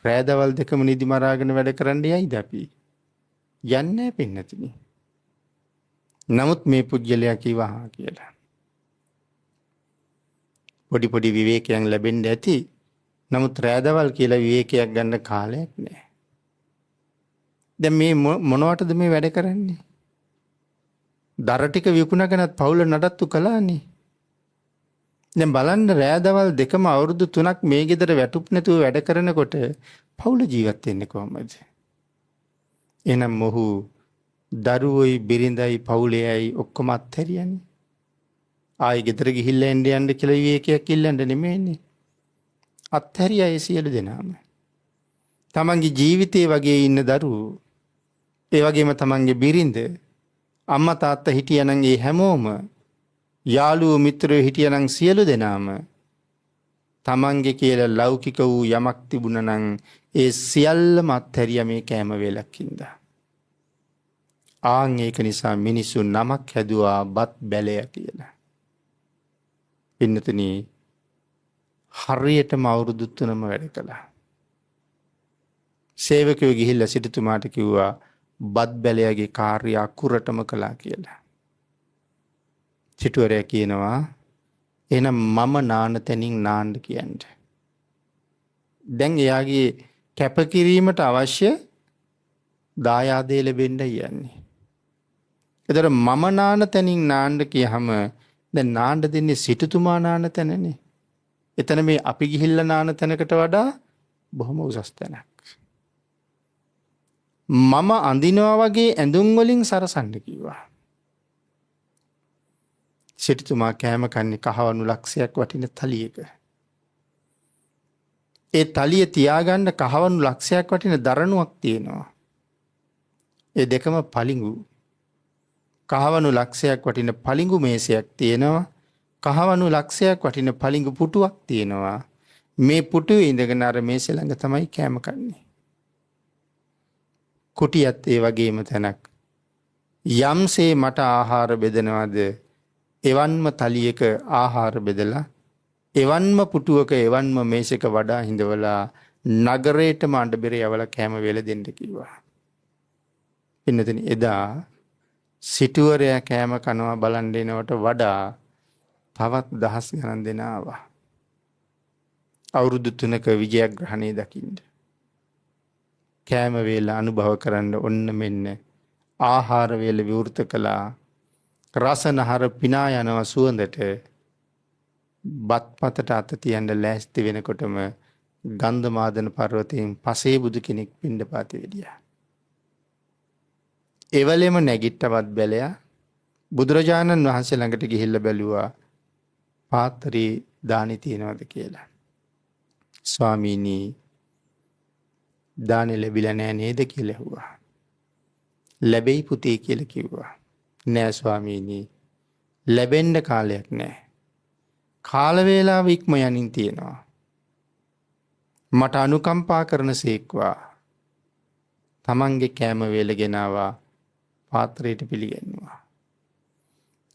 රෑ දවල් දෙකම නිදි මරාගෙන වැඩ කරන්න යයිද අපි? යන්නේ පින්නතුනි. නමුත් මේ පුජ්‍යලයා කිව්වා කියලා. පොඩි විවේකයන් ලැබෙන්න ඇති. නමුත් රෑ දවල් කියලා විවේකයක් ගන්න කාලයක් නැහැ. දැන් මේ මොනවටද මේ වැඩ කරන්නේ? දර ටික විකුණගෙනත් පවුල නඩත්තු කළානේ. දැන් බලන්න රෑ දවල් දෙකම අවුරුදු 3ක් මේ ගෙදර වැටුප් නැතුව වැඩ කරනකොට පවුල ජීවත් වෙන්නේ කොහමද? එහෙනම් මොහු දරුවෝයි බිරිඳයි පවුලේයි ඔක්කොම අත්හැරියනේ. ආයි ගෙදර ගිහිල්ලා එන්න කියලා විවේකයක් ඉල්ලන්න නෙමෙයිනේ. අත්හැරියා ඒ සියලු දෙනාම. තමන්ගේ ජීවිතේ වගේ ඉන්න දරුවෝ, ඒ වගේම තමන්ගේ බිරිඳ, අම්මා තාත්තා හිටියනම් ඒ හැමෝම, යාළුවෝ මිත්‍රයෝ හිටියනම් සියලු දෙනාම තමන්ගේ කියලා ලෞකික වූ යමක් තිබුණා නම් ඒ සියල්ලම අත්හැරියා මේ කෑම වේලක්ින්ද. ආන් ඒක නිසා මිනිස්සු නමක් හැදුවා බත් බැලය කියලා. පින්නතනි හරියටම අවුරුදු 3ම වැඩ කළා. සේවකයෝ ගිහිල්ලා සිටුතුමාට කිව්වා බත් බැලයගේ කාර්ය අකුරටම කළා කියලා. සිටුවරයා කියනවා එහෙනම් මම නාන තැනින් නාන්න කියන්න. දැන් එයාගේ කැපකිරීමට අවශ්‍ය දායාදේ ලැබෙන්නයි යන්නේ. ඒතර මම නාන තැනින් නාන්න කියහම දැන් නාන්න දෙන්නේ සිටුතුමා නාන තැනනේ. එතන මේ අපි ගිහිල්ලා නාන තැනකට වඩා බොහොම උසස් තැනක්. මම අඳිනවා වගේ ඇඳුම් වලින් සරසන්න කිව්වා. සිටුතුමා කෑම කන්නේ කහවණු ලක්ෂයක් වටින තලියක. ඒ තලිය තියාගන්න කහවණු ලක්ෂයක් වටින දරණුවක් තියෙනවා. ඒ දෙකම පලිඟු. කහවණු ලක්ෂයක් වටින පලිඟු මේසයක් තියෙනවා. කහවණු ලක්ෂයක් වටින පලිඟු පුටුවක් තියෙනවා. මේ පුටුවේ ඉඳගෙන අර මේසෙ ළඟ තමයි කෑම කන්නේ. කුටියත් ඒ වගේම තැනක්. යම්සේ මට ආහාර බෙදනවද එවන්ම තලියක ආහාර බෙදලා එවන්ම පුටුවක එවන්ම මේසක වඩා හිඳවලා නගරේටම අඬබෙර යවලා කෑම වේල දෙන්න කිව්වා. පින්නතනි එදා සිටුවරයා කෑම කනවා බලන් දෙනවට වඩා තවත් දහස් ගණන් දෙනා ආවා. අවුරුදු 3ක විජයග්‍රහණය දකින්න. කෑම වේල අනුභව කරන්න ඔන්න මෙන්න ආහාර වේල විවෘත කළා. රසනහර පිනා යනවා සුවඳට. බත්පතට අත තියන්න ලෑස්ති වෙනකොටම ගන්ධමාදන පර්වතයෙන් පසේ බුදු කෙනෙක් පිණ්ඩපාතේ වෙදියා. එවලෙම නැගිට්ටවත් බැලයා බුදුරජාණන් වහන්සේ ළඟට ගිහිල්ලා බැලුවා පාත්‍රී දානි තියනවද කියලා. ස්වාමීනි දානි ලැබිලා නෑ නේද කියලා ඇහුවා. ලැබෙයි පුතේ කියලා කිව්වා. නෑ ස්වාමීනි ලැබෙන්න කාලයක් නෑ. කාල වේලාව ඉක්ම යනින් තියෙනවා. මට අනුකම්පා කරන සේක්වා. තමන්ගේ කෑම වේල ගෙනාවා පාත්‍රයට පිළිගන්නවා.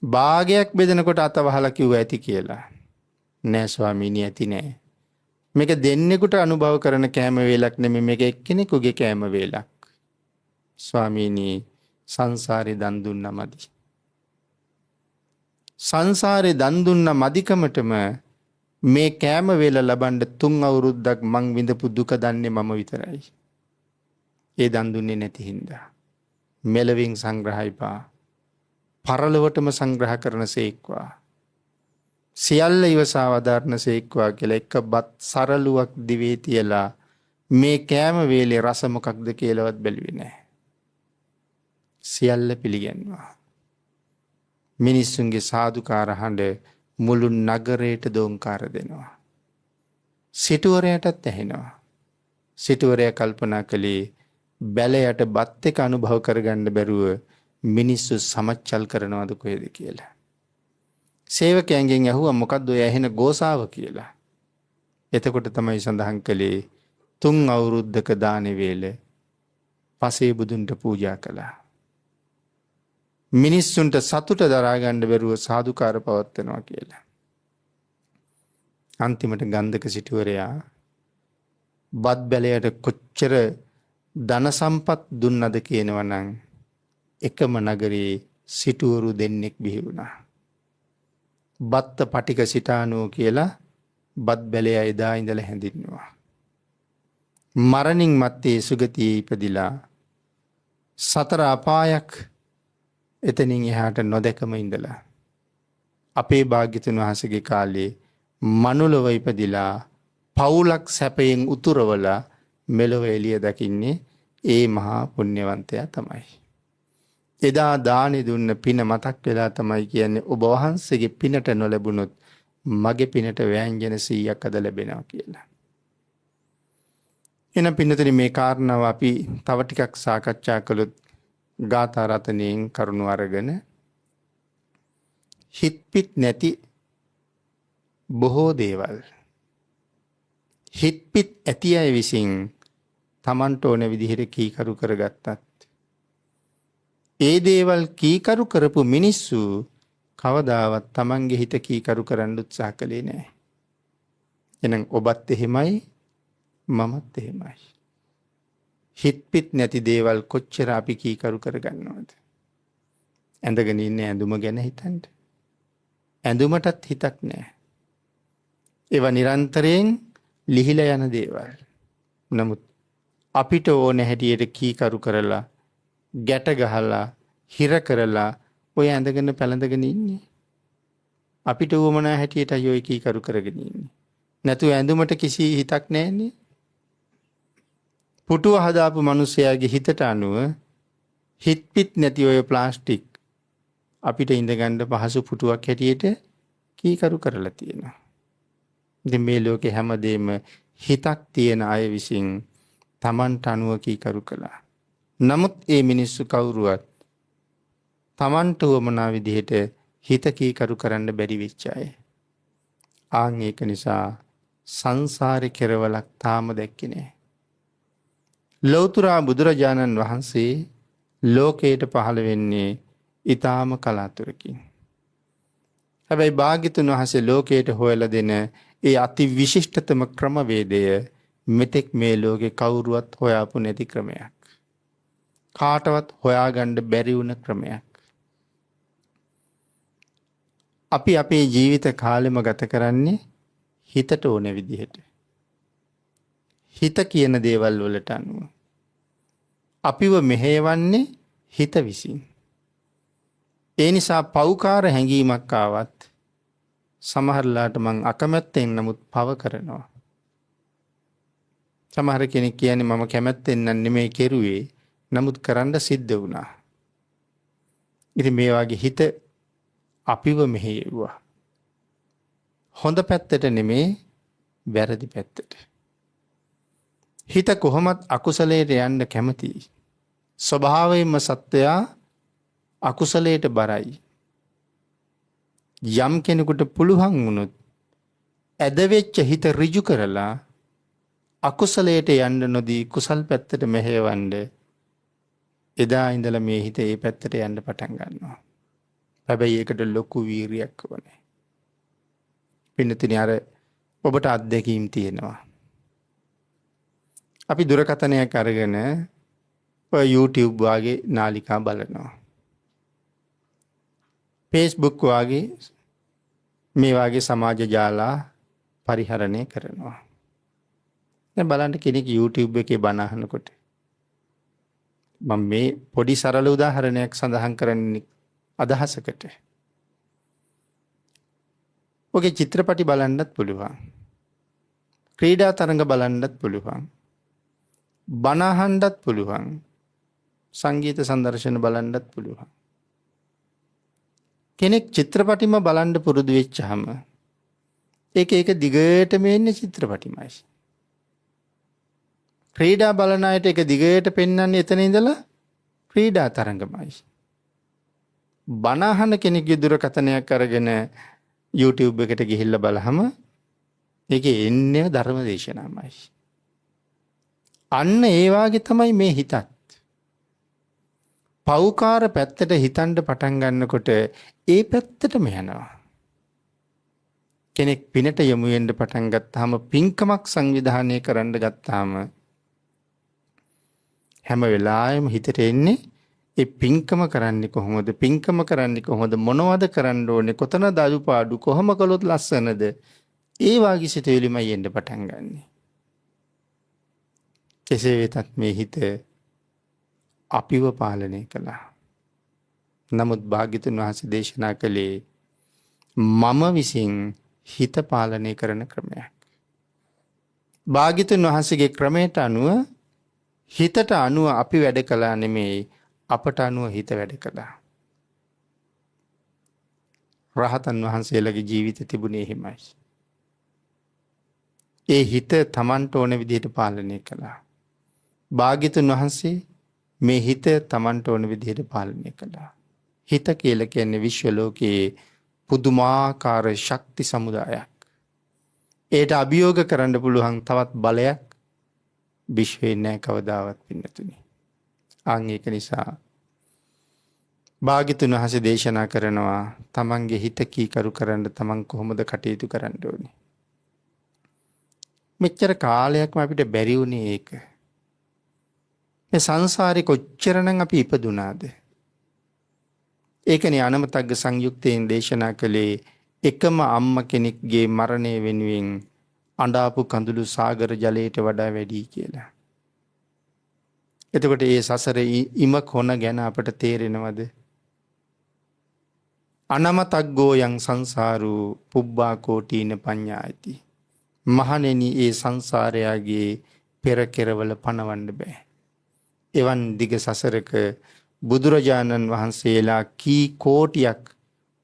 භාගයක් බෙදනකොට අතවහලා කිව්වා ඇති කියලා. නෑ ස්වාමීනි ඇති නෑ. මේක දෙන්නෙකුට අනුභව කරන කෑම වේලක් නෙමෙයි මේක එක්කෙනෙකුගේ කෑම වේලක්. ස්වාමීනි සංසාරේ දන් දුන්නා මදි. සංසාරේ දන් දුන්න මදිකමටම මේ කෑම වේල ලබන්න 3 අවුරුද්දක් මං විඳපු දුක දන්නේ මම විතරයි. ඒ දන් දුන්නේ නැති හින්දා. මෙලවින් සංග්‍රහයිපා. පරලොවටම සංග්‍රහ කරන සේක්වා. සියල්ල ඉවසා වදාරන සේක්වා කියලා එක බත් සරලුවක් දිවේ තියලා මේ කෑම වේලේ රස මොකක්ද කියලාවත් බැලුවේ නැහැ. සියල්ල පිළිගන්නවා. මිනිස්සුන්ගේ සාදුකාර හඬ මුළු නගරයට දෝංකාර දෙනවා. සිටුවරයටත් ඇහෙනවා. සිටුවරයා කල්පනා කළේ බැලයට බත් එක අනුභව කරගන්න බැරුව මිනිස්සු සමච්චල් කරනවද කොහෙද කියලා. සේවකයන්ගෙන් ඇහුවා මොකද්ද ඔය ඇහෙන ගෝසාව කියලා. එතකොට තමයි සඳහන් කළේ 3 අවුරුද්දක දානේ වේල පසේ බුදුන්ට පූජා කළා. මිනිස්සුන්ට සතුට දරා ගන්න බැරුව සාදුකාර පවත්වනවා කියලා. අන්තිමට ගන්ධක සිටුවරයා බත් බැලයට කොච්චර ධන සම්පත් දුන්නද කියනවනම් එකම නගරේ සිටුවරු දෙන්නෙක් බිහි වුණා. බත්ත පටික සිටානෝ කියලා බත් බැලය එදා ඉඳලා හැඳින්වුවා. මරණින් මත්තේ සුගතියේ ඉපදිලා සතර අපායක් එතනින් එහාට නොදැකම ඉඳලා අපේ භාග්‍යතුන් වහන්සේගේ කාලේ මනුලොව ඉපදිලා පවුලක් සැපයෙන් උතුරවලා මෙලොව එළිය දකින්නේ ඒ මහා පුණ්‍යවන්තයා තමයි. එදා දානි දුන්න පින මතක් වෙලා තමයි කියන්නේ ඔබ වහන්සේගේ පිනට නොලැබුණොත් මගේ පිනට වෑංජන 100ක් අද ලැබෙනවා කියලා. එන පින්නතේ මේ කාරණාව අපි තව ටිකක් සාකච්ඡා කළොත් ගාථා රතනයෙන් කරුණු අරගෙන හිත් පිට නැති බොහෝ දේවල් හිත් පිට ඇති අය විසින් Tamanට ඕන විදිහට කීකරු කරගත්තත් ඒ දේවල් කීකරු කරපු මිනිස්සු කවදාවත් Tamanගේ හිත කීකරු කරන්න උත්සාහ කළේ නැහැ. එහෙනම් ඔබත් එහෙමයි මමත් එහෙමයි. හිත් පිට නැති දේවල් කොච්චර අපි කීකරු කරගන්නවද? ඇඳගෙන ඉන්න ඇඳුම ගැන හිතන්න. ඇඳුමටත් හිතක් නැහැ. ඒවා නිරන්තරයෙන් ලිහිලා යන දේවල්. නමුත් අපිට ඕන හැටියට කීකරු කරලා ගැට ගහලා හිර කරලා ඔය ඇඳගෙන පැලඳගෙන ඉන්නේ. අපිට උවමනා හැටියට අය ඔය කීකරු කරගෙන ඉන්නේ. නැතු ඇඳුමට කිසි හිතක් නැන්නේ. පුටුව හදාපු මිනිසයාගේ හිතට අනුව හිත පිට නැති ඔය ප්ලාස්ටික් අපිට ඉඳගන්න පහසු පුටුවක් හැටියට කීකරු කරලා තියෙනවා. ඉතින් මේ ලෝකේ හැමදේම හිතක් තියෙන අය විසින් Tamanට අනුව කීකරු කළා. නමුත් ඒ මිනිස්සු කවුරුවත් Tamanට වමනා විදිහට හිත කීකරු කරන්න බැරි වෙච්ච අය. ආන් ඒක නිසා සංසාරේ කෙරවලක් තාම දැක්කේ නැහැ. ලෞතර බුදුරජාණන් වහන්සේ ලෝකයට පහළ වෙන්නේ ඊටාම කලාතුරකින්. හැබැයි භාග්‍යතුන් වහන්සේ ලෝකයට හොයලා දෙන ඒ අති විශිෂ්ටතම ක්‍රමවේදය මෙතෙක් මේ ලෝකේ කවුරුවත් හොයාපු නැති ක්‍රමයක්. කාටවත් හොයාගන්න බැරි වුණ ක්‍රමයක්. අපි අපේ ජීවිත කාලෙම ගත කරන්නේ හිතට ඕන විදිහට. හිත කියන දේවල් වලට අනුව. අපිව මෙහෙයවන්නේ හිත විසින්. ඒ නිසා පෞකාර හැඟීමක් ආවත් සමහරලාට මං අකමැත්තෙන් නමුත් පව කරනවා. සමහර කෙනෙක් කියන්නේ මම කැමැත්තෙන් නෙමෙයි කෙරුවේ නමුත් කරන්න සිද්ධ වුණා. ඉතින් මේ වගේ හිත අපිව මෙහෙයුවා. හොඳ පැත්තට නෙමේ වැරදි පැත්තට. හිත කොහොමත් අකුසලයට යන්න කැමතියි. ස්වභාවයෙන්ම සත්වයා අකුසලයට බරයි. යම් කෙනෙකුට පුළුවන් වුණොත් ඇදවෙච්ච හිත ඍජු කරලා අකුසලයට යන්න නොදී කුසල් පැත්තට මෙහෙයවන්න එදා ඉඳලා මේ හිත ඒ පැත්තට යන්න පටන් ගන්නවා. හැබැයි ඒකට ලොකු වීරියක් ඕනේ. පින්නතුනි අර ඔබට අත්දැකීම් තියෙනවා. අපි දුරකථනයක් අරගෙන ඔය YouTube වාගේ නාලිකා බලනවා. Facebook වාගේ මේ වාගේ සමාජ ජාලා පරිහරණය කරනවා. දැන් බලන්න කෙනෙක් YouTube එකේ බණ අහනකොට මම මේ පොඩි සරල උදාහරණයක් සඳහන් කරන්නේ අදහසකට. ඔගේ චිත්‍රපටි බලන්නත් පුළුවන්. ක්‍රීඩා තරඟ බලන්නත් පුළුවන්. බණ අහන්නත් පුළුවන්. සංගීත සංදර්ශන බලන්නත් පුළුවන්. කෙනෙක් චිත්‍රපටිම බලන්න පුරුදු වෙච්චාම ඒක දිගටම එන්නේ චිත්‍රපටිමයි. ක්‍රීඩා බලන අයට ඒක දිගට පෙන්වන්නේ එතන ඉඳලා ක්‍රීඩා තරඟමයි. බණ අහන කෙනෙක්ගේ දුරකථනයක් අරගෙන YouTube එකට ගිහිල්ලා බලහම ඒකේ එන්නේ ධර්ම දේශනාවයි. අන්න ඒ වාගේ තමයි මේ හිතත්. පෞකාර පැත්තට හිතන්න පටන් ගන්නකොට ඒ පැත්තටම යනවා. කෙනෙක් පිනට යොමු වෙන්න පටන් ගත්තාම පින්කමක් සංවිධානය කරන්න ගත්තාම හැම වෙලාවෙම හිතට එන්නේ ඒ පින්කම කරන්නේ කොහොමද? පින්කම කරන්නේ කොහොමද? මොනවද කරන්න ඕනේ? කොතනද අඩුපාඩු? කොහොම කළොත් ලස්සනද? ඒ වාගේ සිතුවිලිමයි එන්න පටන් ගන්නෙ. කෙසේ වෙතත් මේ හිත අපිව පාලනය කළා. නමුත් භාග්‍යතුන් වහන්සේ දේශනා කළේ මම විසින් හිත පාලනය කරන ක්‍රමයක්. භාග්‍යතුන් වහන්සේගේ ක්‍රමයට අනුව හිතට අනුව අපි වැඩ කළා නෙමෙයි අපට අනුව හිත වැඩ කළා. රහතන් වහන්සේලාගේ ජීවිත තිබුණේ එහෙමයි. ඒ හිත Tamanට ඕන විදිහට පාලනය කළා. භාග්‍යතුන් වහන්සේ මේ හිත Tamanට ඕන විදිහට පාලනය කළා. හිත කියලා කියන්නේ විශ්ව ලෝකයේ පුදුමාකාර ශක්ති සමුදායක්. ඒට අභියෝග කරන්න පුළුවන් තවත් බලයක් විශ්වේ නැහැ කවදාවත් පින්නතුනි. ආන් ඒක නිසා භාග්‍යතුන් වහන්සේ දේශනා කරනවා තමන්ගේ හිත කීකරු කරන්න තමන් කොහොමද කටයුතු කරන්න ඕනේ. මෙච්චර කාලයක්ම අපිට බැරි වුණේ ඒක. මේ සංසාරේ කොච්චරනම් අපි ඉපදුනාද? ඒකනේ අනමතග්ග සංයුක්තයෙන් දේශනා කළේ එකම අම්මා කෙනෙක්ගේ මරණය වෙනුවෙන් අඬාපු කඳුළු සාගර ජලයට වඩා වැඩි කියලා. එතකොට මේ සසරේ ඉම කොන ගැන අපට තේරෙනවද? අනමතග්ගෝ යං සංසාරෝ පුබ්බා කෝටීන පඤ්ඤායති. මහණෙනි ඒ සංසාරයාගේ පෙර කෙරවල පණවන්න බෑ. එවන් දිග සසරක බුදුරජාණන් වහන්සේලා කී කෝටියක්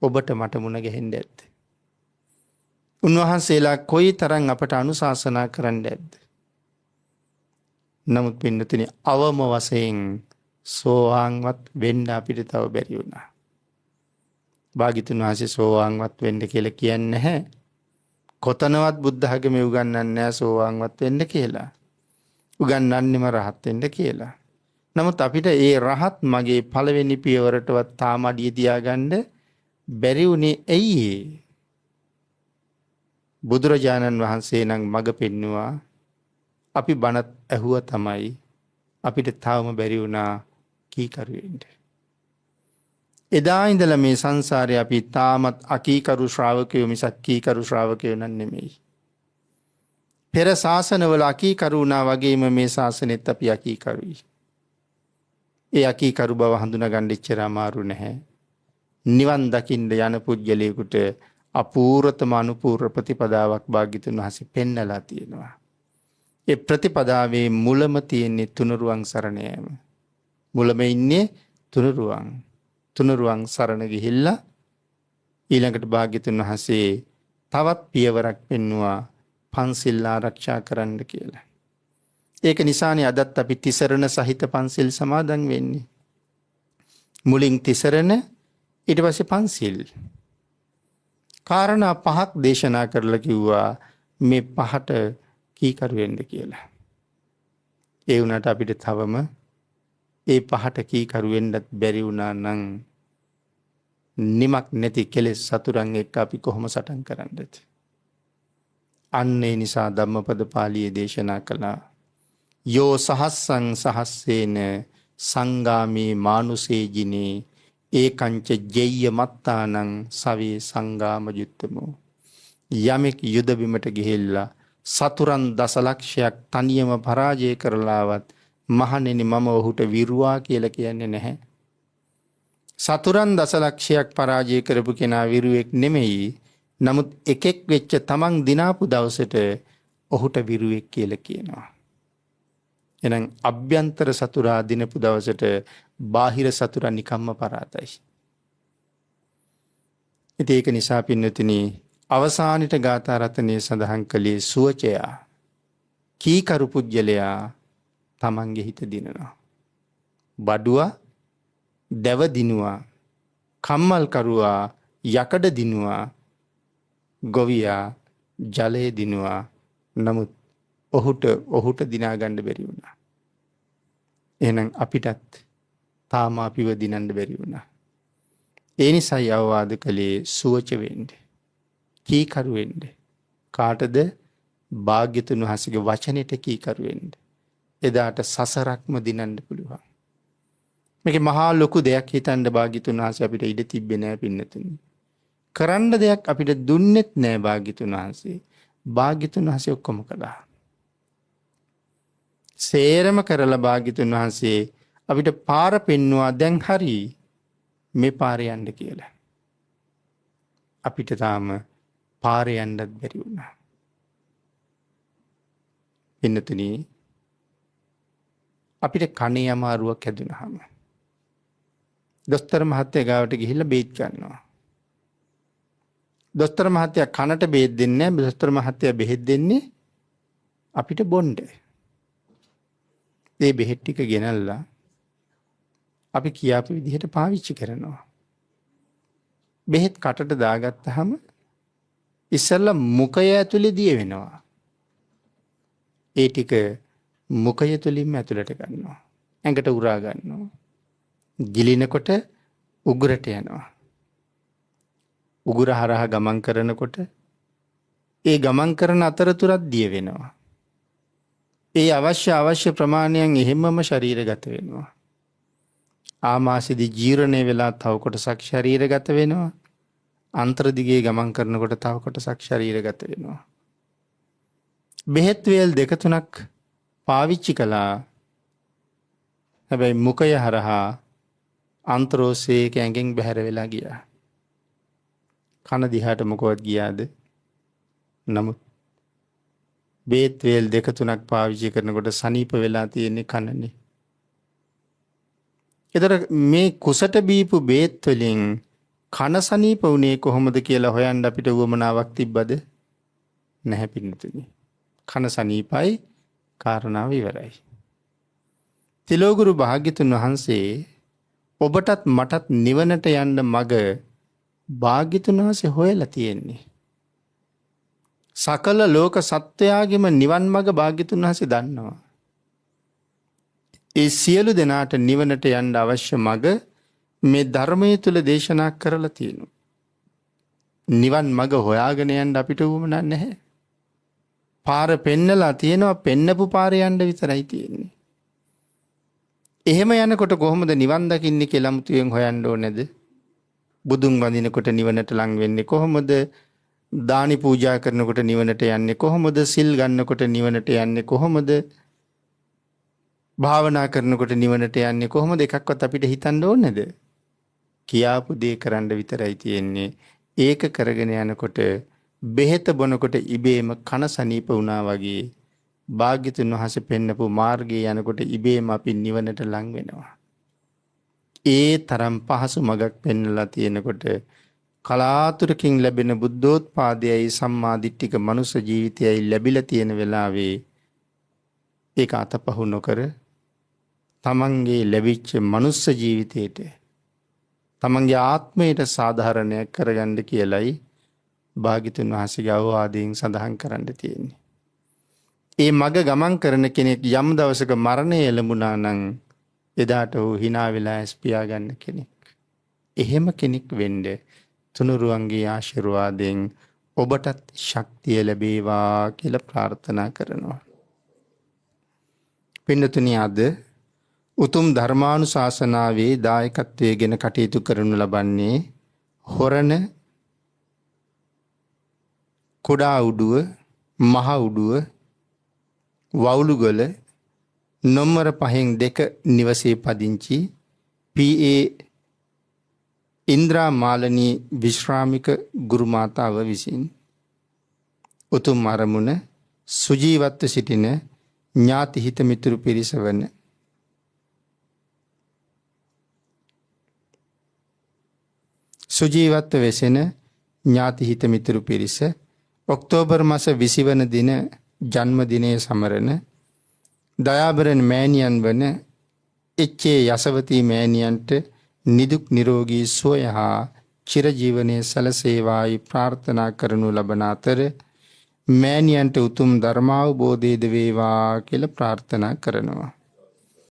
ඔබට මට මුණ ගැහෙන්න ඇද්ද? උන්වහන්සේලා කොයි තරම් අපට අනුශාසනා කරන්න ඇද්ද? නමුත් පින්නතුනි අවම වශයෙන් සෝවාන්වත් වෙන්න අපිට තව බැරි වුණා. භාග්‍යතුන් වහන්සේ සෝවාන්වත් වෙන්න කියලා කියන්නේ නැහැ. කොතනවත් බුද්ධ ධර්මයේ උගන්වන්නේ නැහැ සෝවාන්වත් වෙන්න කියලා. උගන්වන්නේම රහත් වෙන්න කියලා. නමුත් අපිට ඒ රහත් මගේ පළවෙනි පියවරටවත් තාම අඩිය තියාගන්න බැරි වුණේ ඇයි? බුදුරජාණන් වහන්සේ නම් මඟ පෙන්නවා. අපි බණත් ඇහුවා තමයි අපිට තාම බැරි වුණා කීකරු වෙන්න. එදා ඉඳලා මේ සංසාරේ අපි තාමත් අකීකරු ශ්‍රාවකයෝ මිසක් කීකරු ශ්‍රාවකයෝ නෙමෙයි. පෙර ශාසනවල අකීකරු වුණා වගේම මේ ශාසනෙත් අපි අකීකරුයි. ඒ අකීකරු බව හඳුනා ගන්න ඉච්චර අමාරු නැහැ. නිවන් දකින්න යන පුජ්‍යලයකට අපූර්වතම අනුපූර්ව ප්‍රතිපදාවක් භාග්‍යතුන් වහන්සේ පෙන්නලා තියෙනවා. ඒ ප්‍රතිපදාවේ මුලම තියෙන්නේ තුනුරුවන් සරණ යාම. මුලම ඉන්නේ තුනුරුවන්. තුනුරුවන් සරණ ගිහිල්ලා ඊළඟට භාග්‍යතුන් වහන්සේ තවත් පියවරක් පෙන්නවා පන්සිල් ආරක්ෂා කරන්න කියලා. ඒක නිසානේ අදත් අපි තිසරණ සහිත පන්සිල් සමාදන් වෙන්නේ. මුලින් තිසරණ ඊට පස්සේ පන්සිල්. කාරණා පහක් දේශනා කරලා කිව්වා මේ පහට කීකරු වෙන්න කියලා. ඒ වුණාට අපිට තවම ඒ පහට කීකරු වෙන්නත් බැරි වුණා නම් නිමක් නැති කෙලෙස් සතුරන් එක්ක අපි කොහොම සටන් කරන්නද? අන්න ඒ නිසා ධම්මපද පාළියේ දේශනා කළා යෝ සහස්සං සහස්සේන සංගාමේ මානුසේ ජිනේ ඒකංච ජෙය්‍ය මත්තානං සවේ සංගාම යුත්තමෝ. යමෙක් යුද බිමට ගිහිල්ලා සතුරන් දසලක්ෂයක් තනියම පරාජය කරලාවත් මහණෙනි මම ඔහුට විරුවා කියලා කියන්නේ නැහැ. සතුරන් දසලක්ෂයක් පරාජය කරපු කෙනා විරුවෙක් නෙමෙයි. නමුත් එකෙක් වෙච්ච තමන් දිනාපු දවසට ඔහුට විරුවෙක් කියලා කියනවා. එහෙනම් අභ්‍යන්තර සතුරා දිනපු දවසට බාහිර සතුරා නිකම්ම පරාතයි. ඉතින් ඒක නිසා පින්නතුනි අවසානිට ගාථා රත්නයේ සඳහන් කළේ සුවචයා කීකරු පුජ්‍යලයා තමන්ගේ හිත දිනනවා. බඩුවා දැව දිනුවා, කම්මල් කරුවා යකඩ දිනුවා, ගොවියා ජලය දිනුවා. නමුත් ඔහුට දිනා ගන්න බැරි වුණා. එහෙනම් අපිටත් තාම අපිව දිනන්න බැරි වුණා. ඒ නිසා අවවාද කළේ සුවච වෙන්න, කීකරු වෙන්න. කාටද? භාග්‍යතුන් වහන්සේගේ වචනෙට කීකරු වෙන්න. එදාට සසරක්ම දිනන්න පුළුවන්. මේක මහා ලොකු දෙයක් හිතන්න භාග්‍යතුන් වහන්සේ අපිට ඉඩ තිබ්බේ නෑ පින්නතුනි. කරන්න දෙයක් අපිට දුන්නෙත් නෑ භාග්‍යතුන් වහන්සේ. භාග්‍යතුන් වහන්සේ ඔක්කොම කළා. සේරම කරලා භාග්‍යතුන් වහන්සේ අපිට පාර පෙන්නවා දැන් හරි මේ පාරේ යන්න කියලා. අපිට තාම පාරේ යන්නත් බැරි වුණා. පින්නතුනි අපිට කණේ අමාරුවක් හැදුනහම දොස්තර මහත්තයා ගාවට ගිහිල්ලා බේත් ගන්නවා. දොස්තර මහත්තයා කනට බේත් දෙන්නේ නැහැ. දොස්තර මහත්තයා බෙහෙත් දෙන්නේ අපිට බොන්න. ඒ බෙහෙත් ටික ගෙනල්ලා අපි කියාපු විදිහට පාවිච්චි කරනවා. බෙහෙත් කටට දාගත්තාම ඉස්සෙල්ලා මුඛය ඇතුලේ දිය වෙනවා. ඒ ටික මුඛය තුලින්ම ඇතුලට ගන්නවා. ඇඟට උරා ගන්නවා. ගිලිනකොට උගුරට යනවා. උගුර හරහා ගමන් කරනකොට ඒ ගමන් කරන අතරතුරත් දිය වෙනවා. ඒ අවශ්‍ය ප්‍රමාණයෙන් එහෙමම ශරීරගත වෙනවා. ආමාශයේදී ජීර්ණය වෙලා තව කොටසක් ශරීරගත වෙනවා. අන්තර දිගේ ගමන් කරනකොට තව කොටසක් ශරීරගත වෙනවා. බෙහෙත් වේල් දෙක තුනක් පාවිච්චි කළා. හැබැයි මුඛය හරහා අන්තරෝසේ කැඟෙන් බැහැර වෙලා ගියා. කන දිහාට මොකවත් ගියාද? නමුත් බේත් වේල් දෙක තුනක් පාවිච්චි කරනකොට සනීප වෙලා තියෙන්නේ කනනේ. එතකොට මේ කුසට බීපු බේත් වලින් කන සනීප වුණේ කොහොමද කියලා හොයන්න අපිට උවමනාවක් තිබ්බද? නැහැ පින්නතුනි. කන සනීපයි, කාරණාව ඉවරයි. තිලෝගුරු භාග්‍යතුන් වහන්සේ ඔබටත් මටත් නිවනට යන්න මග භාග්‍යතුන් වහන්සේ හොයලා තියෙන්නේ. සකල ලෝක සත්වයාගේම නිවන් මඟ භාග්‍යතුන් වහන්සේ දන්නවා. ඒ සියලු දෙනාට නිවනට යන්න අවශ්‍ය මඟ මේ ධර්මයේ තුල දේශනා කරලා තියෙනවා. නිවන් මඟ හොයාගෙන යන්න අපිට උවමනා නැහැ. පාර පෙන්නලා තියෙනවා, පෙන්නපු පාරේ යන්න විතරයි තියෙන්නේ. එහෙම යනකොට කොහොමද නිවන් දකින්නේ කියලා මුතුයෙන් හොයන්න ඕනේද? බුදුන් වඳිනකොට නිවනට ලං වෙන්නේ කොහොමද? දානි පූජා කරනකොට නිවනට යන්නේ කොහොමද? සිල් ගන්නකොට නිවනට යන්නේ කොහොමද? භාවනා කරනකොට නිවනට යන්නේ කොහොමද? එකක්වත් අපිට හිතන්න ඕනේද? කියාපු දේ කරන්න විතරයි තියෙන්නේ. ඒක කරගෙන යනකොට බෙහෙත බොනකොට ඉබේම කන සනීප වුණා වගේ භාග්‍යතුන් වහන්සේ පෙන්නපු මාර්ගයේ යනකොට ඉබේම අපි නිවනට ලං වෙනවා. ඒ තරම් පහසු මගක් පෙන්නලා තියෙනකොට කලාතුරකින් ලැබෙන බුද්ධෝත්පාදයයි සම්මා දිට්ඨික මනුස්ස ජීවිතයයි ලැබිලා තියෙන වෙලාවේ ඒක අතපහු නොකර තමන්ගේ ලැබිච්ච මනුස්ස ජීවිතයට තමන්ගේ ආත්මයට සාධාරණයක් කරගන්න කියලයි භාග්‍යතුන් වහන්සේගේ අවවාදයෙන් සඳහන් කරන්න තියෙන්නේ. ඒ මග ගමන් කරන කෙනෙක් යම් දවසක මරණය එළඹුණා නම් එදාට ඔහු hina වෙලා ස්පියා ගන්න කෙනෙක්. එහෙම කෙනෙක් වෙන්න තුනුරුවන්ගේ ආශිර්වාදයෙන් ඔබටත් ශක්තිය ලැබේවා කියලා ප්‍රාර්ථනා කරනවා. පින්නතුනි, අද උතුම් ධර්මානුශාසනාවේ දායකත්වයේ ගෙන කටයුතු කරනු ලබන්නේ හොරණ කුඩා උඩුව, මහ උඩුව, වවුලුගල නොම්බර 5-2 නිවසේ පදිංචි පී.ඒ. ඉන්ද්‍රා මාලනී විශ්‍රාමික ගුරු මාතාව විසින් උතුම් අරමුණ සුජීවත්ව සිටින ඥාති හිත මිතුරු පිරිස වන සුජීවත්ව වෙසෙන ඥාති හිත මිතුරු පිරිස ඔක්තෝබර් මාස 20 වන දින ජන්මදිනයේ සමරන දයාබරණ මෑණියන් වන එච්.ඒ. යසවතී මෑණියන්ට නිදුක් නිරෝගී සුවය හා චිරජීවනයේ සැලසේවායි ප්‍රාර්ථනා කරනු ලබන අතර මෑණියන්ට උතුම් ධර්මාවබෝධය ද වේවා කියලා ප්‍රාර්ථනා කරනවා.